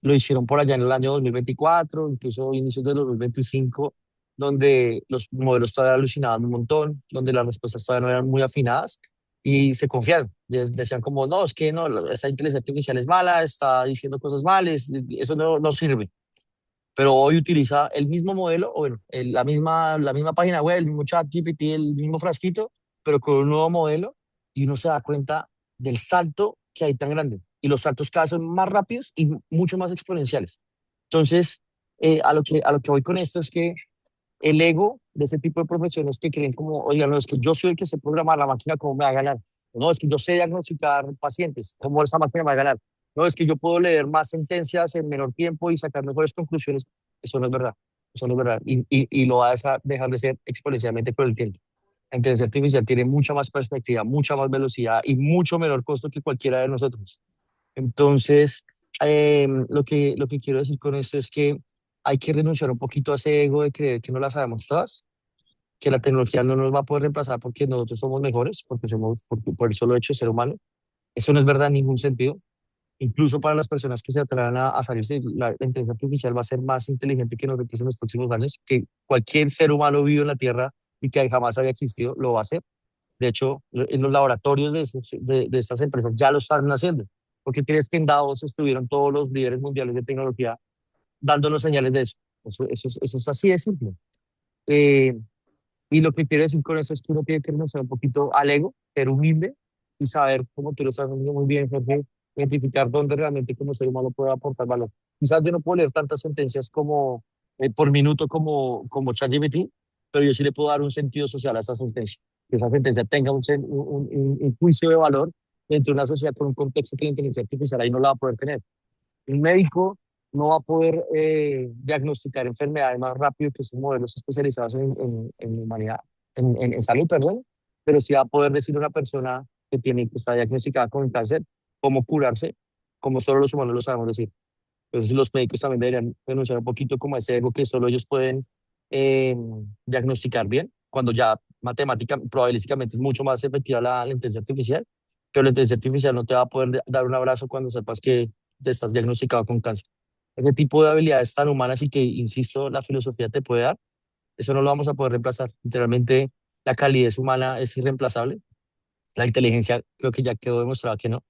lo hicieron por allá en el año 2024, incluso inicios de 2025, donde los modelos todavía alucinaban un montón, donde las respuestas todavía no eran muy afinadas y se confiaron. Decían como, no, es que no, esta inteligencia artificial es mala, está diciendo cosas malas, eso no sirve. Pero hoy utiliza el mismo modelo, o bueno, la misma página web, el mismo chat GPT, el mismo frasquito, pero con un nuevo modelo y uno se da cuenta del salto que hay tan grande. Y los saltos cada vez son más rápidos y mucho más exponenciales. Entonces, a lo que voy con esto es que el ego de ese tipo de profesiones que creen como, oigan, no, es que yo soy el que sé programar la máquina, ¿cómo me va a ganar? No, es que yo sé diagnosticar pacientes, ¿cómo esa máquina me va a ganar? No, es que yo puedo leer más sentencias en menor tiempo y sacar mejores conclusiones. Eso no es verdad. Eso no es verdad. Y lo va a dejar de ser exponencialmente con el tiempo. La inteligencia artificial tiene mucha más perspectiva, mucha más velocidad y mucho menor costo que cualquiera de nosotros. Entonces, lo que quiero decir con esto es que hay que renunciar un poquito a ese ego de creer que no las sabemos todas, que la tecnología no nos va a poder reemplazar porque nosotros somos mejores, porque somos por el solo hecho de ser humano. Eso no es verdad en ningún sentido. Incluso para las personas que se atrevan a salirse, la inteligencia artificial va a ser más inteligente que nosotros en los próximos años, que cualquier ser humano vivo en la Tierra y que jamás había existido lo va a hacer. De hecho, en los laboratorios de estas empresas ya lo están haciendo. ¿Por qué crees que en Davos estuvieron todos los líderes mundiales de tecnología dándonos señales de eso? Eso es así de simple. Eh, y lo que quiero decir con eso es que uno tiene que renunciar un poquito al ego, ser humilde y saber, como tú lo estás haciendo muy bien, Jorge, identificar dónde realmente como ser humano puede aportar valor. Quizás yo no puedo leer tantas sentencias por minuto como ChatGPT, pero yo sí le puedo dar un sentido social a esa sentencia. Que esa sentencia tenga un juicio de valor dentro de una sociedad con un contexto que la inteligencia artificial ahí no la va a poder tener. Un médico no va a poder diagnosticar enfermedades más rápido que sus modelos especializados en humanidad, en salud, perdón, pero sí va a poder decir a una persona que está diagnosticada con cáncer cómo curarse, como solo los humanos lo sabemos decir. Entonces los médicos también deberían renunciar un poquito como a ese ego que solo ellos pueden eh, diagnosticar bien, cuando ya matemática, probabilísticamente es mucho más efectiva la inteligencia artificial, pero la inteligencia artificial no te va a poder dar un abrazo cuando sepas que te estás diagnosticado con cáncer. Ese tipo de habilidades tan humanas y que, insisto, la filosofía te puede dar, eso no lo vamos a poder reemplazar. Literalmente, la calidez humana es irreemplazable. La inteligencia creo que ya quedó demostrado que no.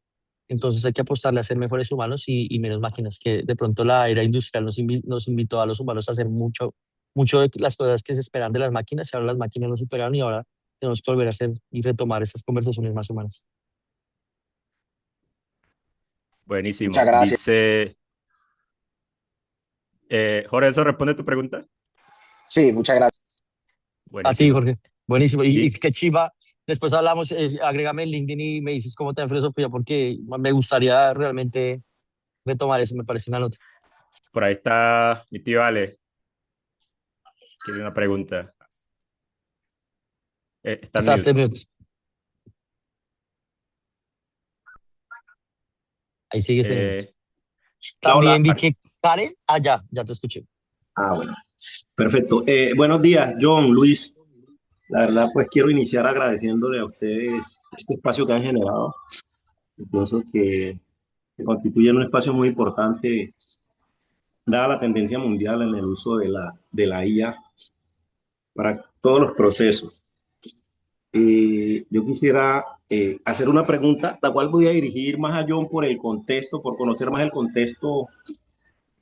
Entonces hay que apostarle a ser mejores humanos y menos máquinas, que de pronto la era industrial nos invitó a los humanos a hacer mucho de las cosas que se esperan de las máquinas, y ahora las máquinas nos superaron y ahora tenemos que volver a hacer y retomar estas conversaciones más humanas. Muchas Buenísimo. gracias. Dice, Jorge, ¿eso responde tu pregunta? Sí, muchas gracias. A ti, Buenísimo. Jorge. Buenísimo. Y Di- qué chiva. Después hablamos, agrégame en LinkedIn y me dices cómo te va en filosofía, porque me gustaría realmente retomar eso, me parece una nota. por ahí está mi tío Ale, quiere una pregunta. Está en Estás en mute. mute. Ahí sigues en mute. Eh, Hola, hola. También vi que Karen, ya te escuché. Bueno, perfecto. Buenos días, John, Luis. La verdad, pues quiero iniciar agradeciéndole a ustedes este espacio que han generado. Pienso que constituyen un espacio muy importante, dada la tendencia mundial en el uso de la IA para todos los procesos. Yo quisiera hacer una pregunta, la cual voy a dirigir más a John por el contexto, por conocer más el contexto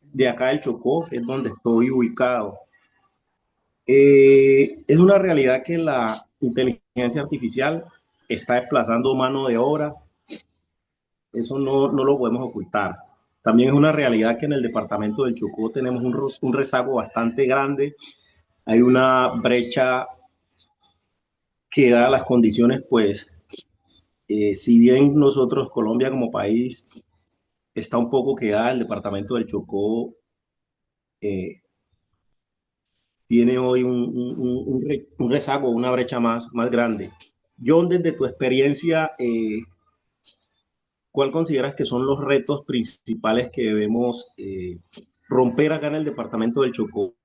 de acá del Chocó, que es donde estoy ubicado. Es una realidad que la inteligencia artificial está desplazando mano de obra, eso no lo podemos ocultar. También es una realidad que en el departamento del Chocó tenemos un rezago bastante grande, hay una brecha que da las condiciones, pues, si bien nosotros, Colombia como país, está un poco quedada, el departamento del Chocó eh, tiene hoy un rezago, una brecha más grande. John, desde tu experiencia, ¿cuál consideras que son los retos principales que debemos romper acá en el departamento del Chocó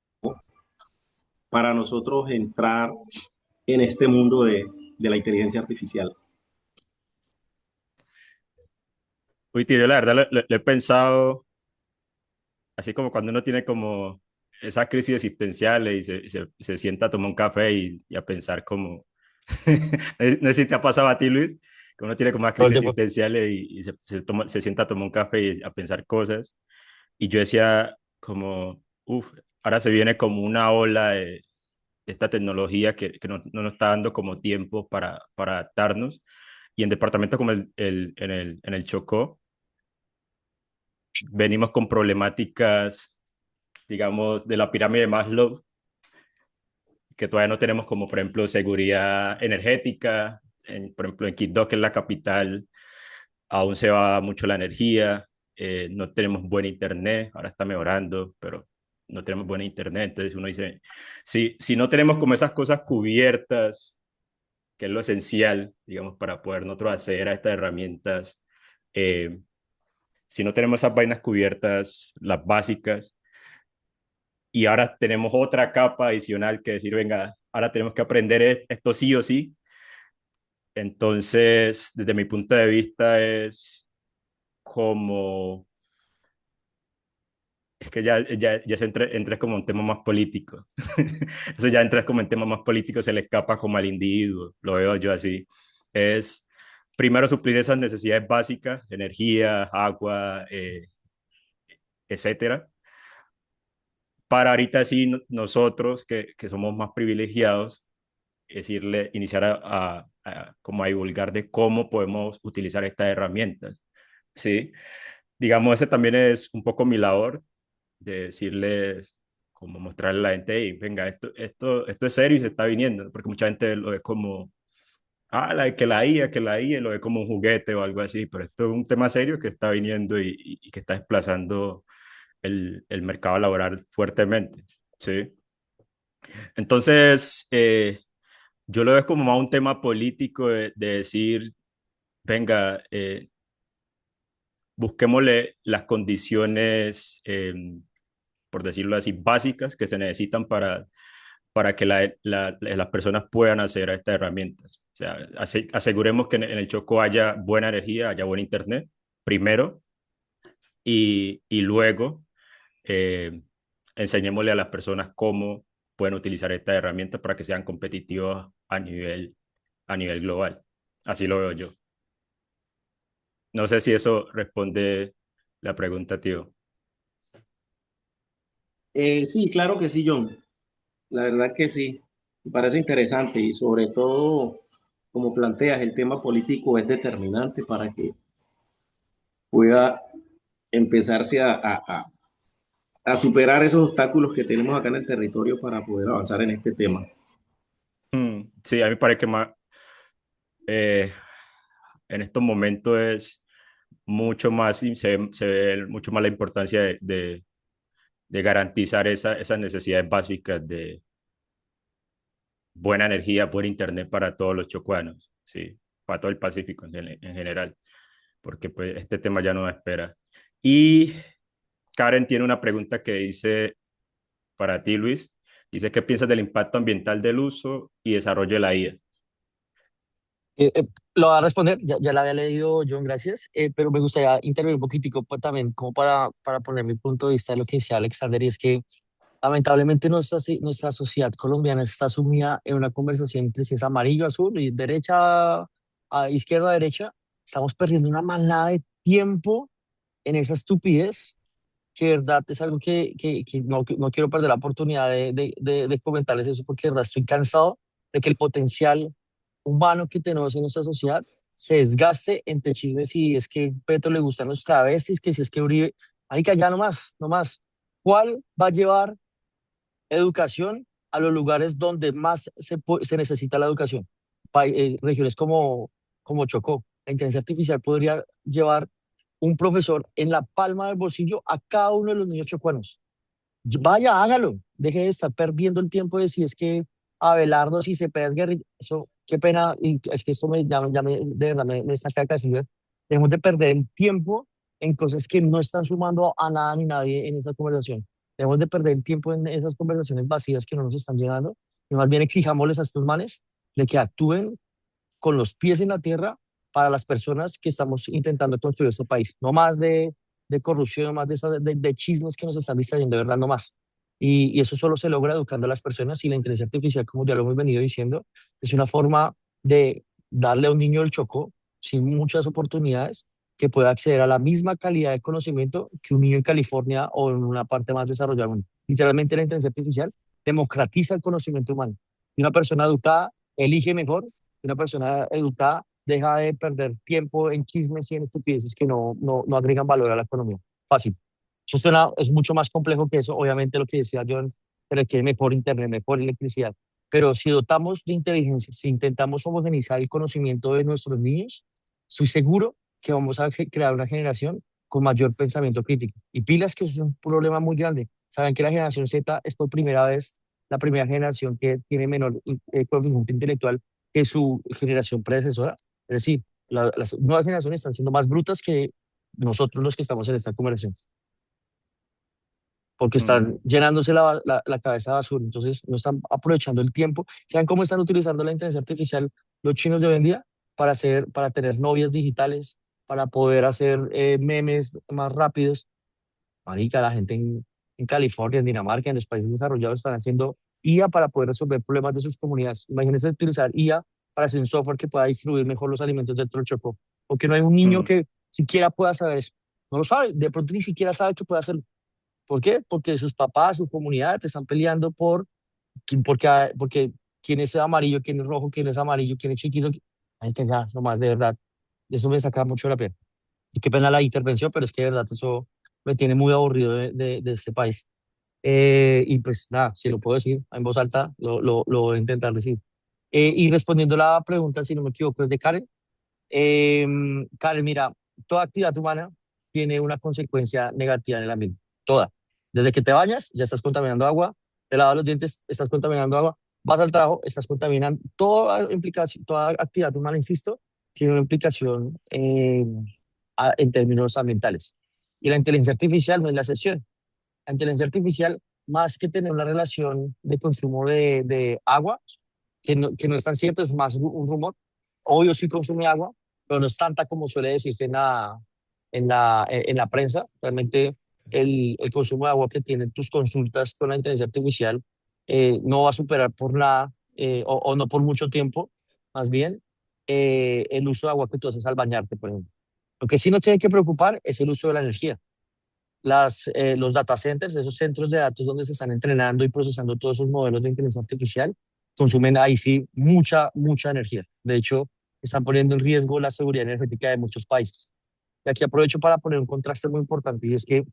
para nosotros entrar en este mundo de la inteligencia artificial? Uy, tío, yo la verdad lo he pensado, así como cuando uno tiene como esas crisis existenciales y se sienta a tomar un café y a pensar como, no sé si te ha pasado a ti, Luis, que uno tiene como más Todo el crisis tiempo. existenciales y se sienta a tomar un café y a pensar cosas. Y yo decía como, uff, ahora se viene como una ola de esta tecnología que no nos está dando como tiempo para adaptarnos. Y en departamentos como en el Chocó, venimos con problemáticas, digamos, de la pirámide de Maslow, que todavía no tenemos como, por ejemplo, seguridad energética. Por ejemplo, en Quito, que es la capital, aún se va mucho la energía, no tenemos buen internet, ahora está mejorando, pero no tenemos buen internet. Entonces uno dice, si no tenemos como esas cosas cubiertas, que es lo esencial, digamos, para poder nosotros acceder a estas herramientas, eh, si no tenemos esas vainas cubiertas, las básicas, y ahora tenemos otra capa adicional que decir, venga, ahora tenemos que aprender esto sí o sí. Entonces, desde mi punto de vista es como, es que ya se entra como un tema más político. Eso ya entra como en tema más político, se le escapa como al individuo, lo veo yo así. Es primero suplir esas necesidades básicas, energía, agua, etcétera, para ahorita sí nosotros que somos más privilegiados, decirle, iniciar como a divulgar de cómo podemos utilizar estas herramientas, ¿sí? Digamos, ese también es un poco mi labor, de decirles, como mostrarle a la gente, y venga, esto es serio y se está viniendo, porque mucha gente lo ve como, que la IA, lo ve como un juguete o algo así, pero esto es un tema serio que está viniendo y que está desplazando el mercado laboral fuertemente, ¿sí? Entonces, yo lo veo como más un tema político de decir, venga, busquémosle las condiciones, por decirlo así, básicas que se necesitan para que las personas puedan acceder a estas herramientas. O sea, aseguremos que en el Chocó haya buena energía, haya buen internet, primero, y luego eh, enseñémosle a las personas cómo pueden utilizar estas herramientas para que sean competitivos a nivel global. Así lo veo yo. No sé si eso responde la pregunta, tío. Sí, claro que sí, John. La verdad que sí. Me parece interesante y sobre todo, como planteas, el tema político es determinante para que pueda empezarse a superar esos obstáculos que tenemos acá en el territorio para poder avanzar en este tema. Sí, a mí me parece que más, eh, en estos momentos es mucho más, y se ve mucho más la importancia de garantizar esas necesidades básicas de buena energía, buen internet para todos los chocuanos, sí, para todo el Pacífico en general, porque pues este tema ya no da espera. Y Karen tiene una pregunta que dice para ti, Luis, dice, ¿qué piensas del impacto ambiental del uso y desarrollo de la IA? Eh, eh, lo va a responder, ya la había leído John, gracias, pero me gustaría intervenir un poquitico también como para poner mi punto de vista de lo que decía Alexander, y es que lamentablemente nuestra sociedad colombiana está sumida en una conversación entre si es amarillo, azul y derecha a izquierda, derecha. Estamos perdiendo una manada de tiempo en esa estupidez, que de verdad es algo que no quiero perder la oportunidad de comentarles eso, porque de verdad estoy cansado de que el potencial humano que tenemos en nuestra sociedad se desgaste entre chismes, y es que Petro le gustan los travestis, que si es que Uribe, marica, ya no más, no más. ¿Cuál va a llevar educación a los lugares donde más se necesita la educación? Regiones como Chocó. La inteligencia artificial podría llevar un profesor en la palma del bolsillo a cada uno de los niños chocuanos. Vaya, hágalo. Deje de estar perdiendo el tiempo de si es que Abelardo, si se pega guerrilla. Eso, qué pena. Y es que esto de verdad me saca casi. Dejemos de perder el tiempo en cosas que no están sumando a nada ni nadie en esta conversación. Dejemos de perder el tiempo en esas conversaciones vacías que no nos están llegando. Y más bien exijámosles a estos manes de que actúen con los pies en la tierra para las personas que estamos intentando construir este país. No más de corrupción, no más de chismes que nos están distrayendo, de verdad, no más. Y eso solo se logra educando a las personas, y la inteligencia artificial, como ya lo hemos venido diciendo, es una forma de darle a un niño del Chocó, sin muchas oportunidades, que pueda acceder a la misma calidad de conocimiento que un niño en California o en una parte más desarrollada del mundo. Literalmente la inteligencia artificial democratiza el conocimiento humano. Y una persona educada elige mejor, una persona educada deja de perder tiempo en chismes y en estupideces que no agregan valor a la economía. Fácil. Eso suena, es mucho más complejo que eso. Obviamente lo que decía John, se requiere mejor internet, mejor electricidad. Pero si dotamos de inteligencia, si intentamos homogeneizar el conocimiento de nuestros niños, estoy seguro que vamos a crear una generación con mayor pensamiento crítico. Y pilas, que eso es un problema muy grande. Saben que la generación Z es por primera vez la primera generación que tiene menor coeficiente intelectual que su generación predecesora. Es decir, las nuevas generaciones están siendo más brutas que nosotros los que estamos en esta conversación, porque están Mm, llenándose la cabeza de basura, entonces no están aprovechando el tiempo. ¿Saben cómo están utilizando la inteligencia artificial los chinos de hoy en día? Para tener novias digitales, para poder hacer memes más rápidos. Marica, la gente en California, en Dinamarca, en los países desarrollados están haciendo IA para poder resolver problemas de sus comunidades. Imagínense utilizar IA para hacer un software que pueda distribuir mejor los alimentos dentro del Chocó. Porque no hay un niño mm, que siquiera pueda saber eso. No lo sabe, de pronto ni siquiera sabe que puede hacerlo. ¿Por qué? Porque sus papás, su comunidad te están peleando porque quién es amarillo, quién es rojo, quién es amarillo, quién es chiquito. Ay, que ya, nomás, de verdad. Eso me saca mucho la piel. Y qué pena la intervención, pero es que de verdad eso me tiene muy aburrido de este país. Y pues nada, si lo puedo decir en voz alta, lo voy a intentar decir. Y respondiendo a la pregunta, si no me equivoco, es de Karen. Karen, mira, toda actividad humana tiene una consecuencia negativa en el ambiente. Toda. Desde que te bañas, ya estás contaminando agua, te lavas los dientes, estás contaminando agua, vas al trabajo, estás contaminando. Toda implicación, toda actividad humana, insisto, tiene una implicación en términos ambientales. Y la inteligencia artificial no es la excepción. La inteligencia artificial más que tener una relación de consumo de agua, que no es tan cierto, es más un rumor. Obvio sí consume agua, pero no es tanta como suele decirse en la prensa. Realmente el consumo de agua que tienen tus consultas con la inteligencia artificial no va a superar por nada o no por mucho tiempo, más bien el uso de agua que tú haces al bañarte, por ejemplo. Lo que sí nos tiene que preocupar es el uso de la energía. Los data centers, esos centros de datos donde se están entrenando y procesando todos esos modelos de inteligencia artificial, consumen ahí sí mucha, mucha energía. De hecho, están poniendo en riesgo la seguridad energética de muchos países. Y aquí aprovecho para poner un contraste muy importante y es que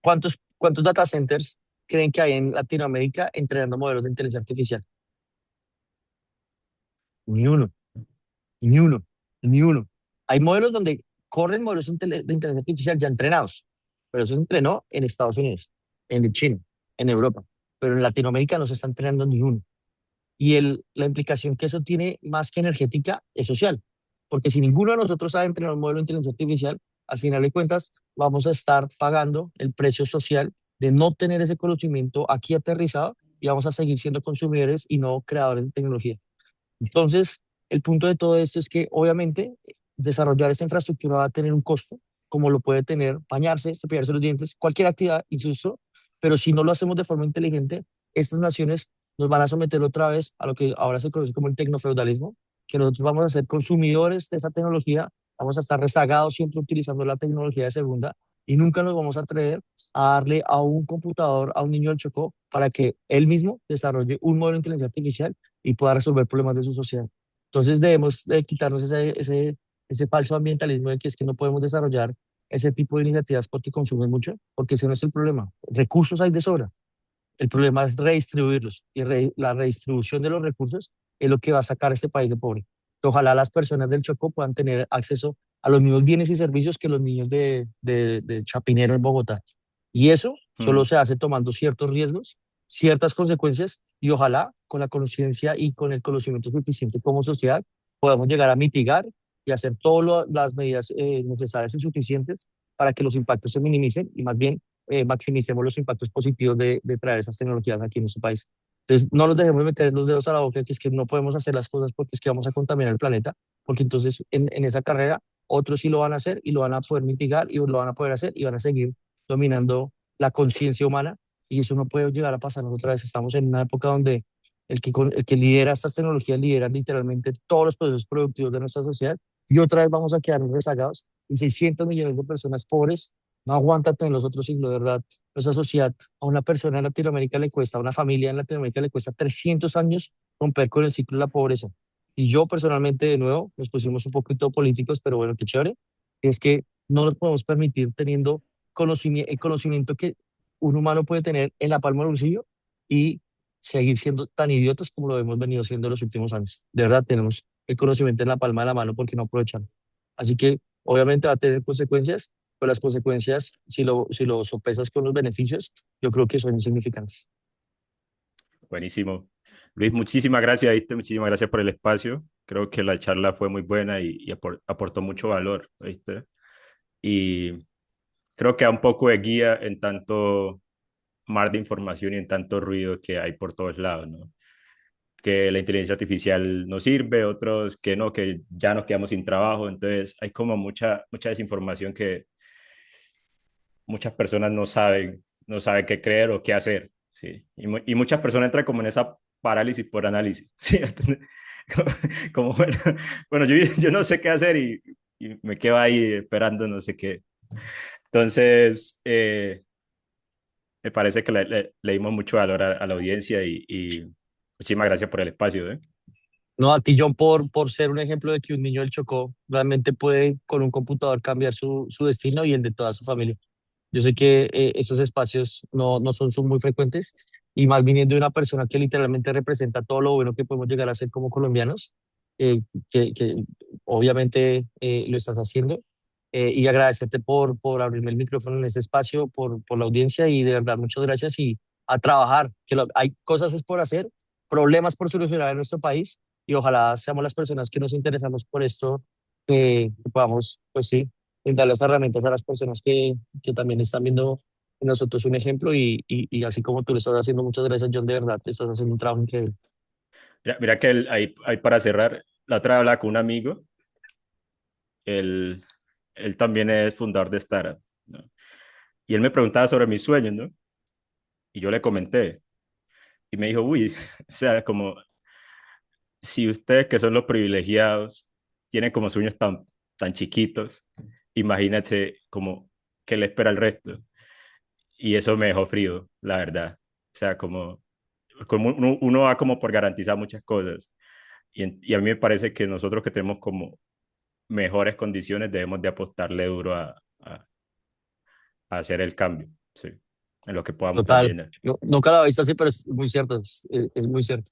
¿cuántos data centers creen que hay en Latinoamérica entrenando modelos de inteligencia artificial? Ni uno, ni uno, ni uno. Hay modelos donde corren modelos de inteligencia artificial ya entrenados, pero eso se entrenó en Estados Unidos, en China, en Europa, pero en Latinoamérica no se está entrenando ni uno. Y la implicación que eso tiene más que energética es social, porque si ninguno de nosotros sabe entrenar un modelo de inteligencia artificial, al final de cuentas vamos a estar pagando el precio social de no tener ese conocimiento aquí aterrizado y vamos a seguir siendo consumidores y no creadores de tecnología. Entonces, el punto de todo esto es que obviamente desarrollar esta infraestructura va a tener un costo, como lo puede tener bañarse, cepillarse los dientes, cualquier actividad incluso, pero si no lo hacemos de forma inteligente, estas naciones nos van a someter otra vez a lo que ahora se conoce como el tecnofeudalismo, que nosotros vamos a ser consumidores de esa tecnología, vamos a estar rezagados siempre utilizando la tecnología de segunda y nunca nos vamos a atrever a darle a un computador, a un niño del Chocó, para que él mismo desarrolle un modelo de inteligencia artificial y pueda resolver problemas de su sociedad. Entonces debemos de quitarnos ese falso ambientalismo de que es que no podemos desarrollar ese tipo de iniciativas porque consumen mucho, porque ese no es el problema. Recursos hay de sobra. El problema es redistribuirlos y la redistribución de los recursos es lo que va a sacar a este país de pobre. Ojalá las personas del Chocó puedan tener acceso a los mismos bienes y servicios que los niños de Chapinero en Bogotá. Y eso solo Mm. se hace tomando ciertos riesgos, ciertas consecuencias y ojalá con la conciencia y con el conocimiento suficiente como sociedad podamos llegar a mitigar y hacer todas las medidas necesarias y suficientes para que los impactos se minimicen y más bien maximicemos los impactos positivos de traer esas tecnologías aquí en nuestro país. Entonces, no nos dejemos meter los dedos a la boca, que es que no podemos hacer las cosas porque es que vamos a contaminar el planeta, porque entonces en esa carrera otros sí lo van a hacer y lo van a poder mitigar y lo van a poder hacer y van a seguir dominando la conciencia humana y eso no puede llegar a pasar otra vez. Estamos en una época donde el que lidera estas tecnologías lidera literalmente todos los procesos productivos de nuestra sociedad y otra vez vamos a quedarnos rezagados y 600 millones de personas pobres no aguanta en los otros siglos, de verdad. Nuestra sociedad, a una persona en Latinoamérica le cuesta, a una familia en Latinoamérica le cuesta 300 años romper con el ciclo de la pobreza. Y yo personalmente, de nuevo, nos pusimos un poquito políticos, pero bueno, qué chévere, es que no nos podemos permitir teniendo el conocimiento que un humano puede tener en la palma del bolsillo y seguir siendo tan idiotas como lo hemos venido siendo en los últimos años. De verdad, tenemos el conocimiento en la palma de la mano porque no aprovechamos. Así que obviamente va a tener consecuencias, pero las consecuencias, si lo sopesas con los beneficios, yo creo que son insignificantes. Buenísimo. Luis, muchísimas gracias, ¿viste? Muchísimas gracias por el espacio. Creo que la charla fue muy buena y aportó mucho valor, ¿viste? Y creo que da un poco de guía en tanto mar de información y en tanto ruido que hay por todos lados, ¿no? Que la inteligencia artificial no sirve, otros que no, que ya nos quedamos sin trabajo. Entonces hay como mucha desinformación que muchas personas no saben qué creer o qué hacer, ¿sí? Y muchas personas entran como en esa parálisis por análisis, ¿sí? Como, bueno, yo no sé qué hacer y me quedo ahí esperando no sé qué. Entonces, me parece que le dimos mucho valor a la audiencia y muchísimas gracias por el espacio, ¿eh? No, a ti, John, por ser un ejemplo de que un niño del Chocó realmente puede con un computador cambiar su destino y el de toda su familia. Yo sé que esos espacios no son muy frecuentes y más viniendo de una persona que literalmente representa todo lo bueno que podemos llegar a ser como colombianos, que obviamente lo estás haciendo. Y agradecerte por abrirme el micrófono en este espacio, por la audiencia y de verdad muchas gracias y a trabajar, hay cosas es por hacer, problemas por solucionar en nuestro país y ojalá seamos las personas que nos interesamos por esto, que podamos, pues sí, brindar las herramientas a las personas que también están viendo nosotros un ejemplo y así como tú lo estás haciendo, muchas gracias, John, de verdad, te estás haciendo un trabajo increíble. Mira que ahí para cerrar, la otra vez hablaba con un amigo, él, él también es fundador de startup, ¿no? Y él me preguntaba sobre mis sueños, ¿no? Y yo le comenté, y me dijo, uy, o sea, como si ustedes que son los privilegiados tienen como sueños tan chiquitos, imagínate como qué le espera al resto. Y eso me dejó frío, la verdad. O sea, como uno va como por garantizar muchas cosas. Y a mí me parece que nosotros que tenemos como mejores condiciones debemos de apostarle duro a hacer el cambio, sí, en lo que podamos Total, también. no, nunca lo he visto así, pero es muy cierto, es muy cierto.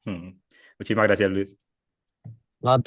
Mm. Muchísimas gracias, Luis. No,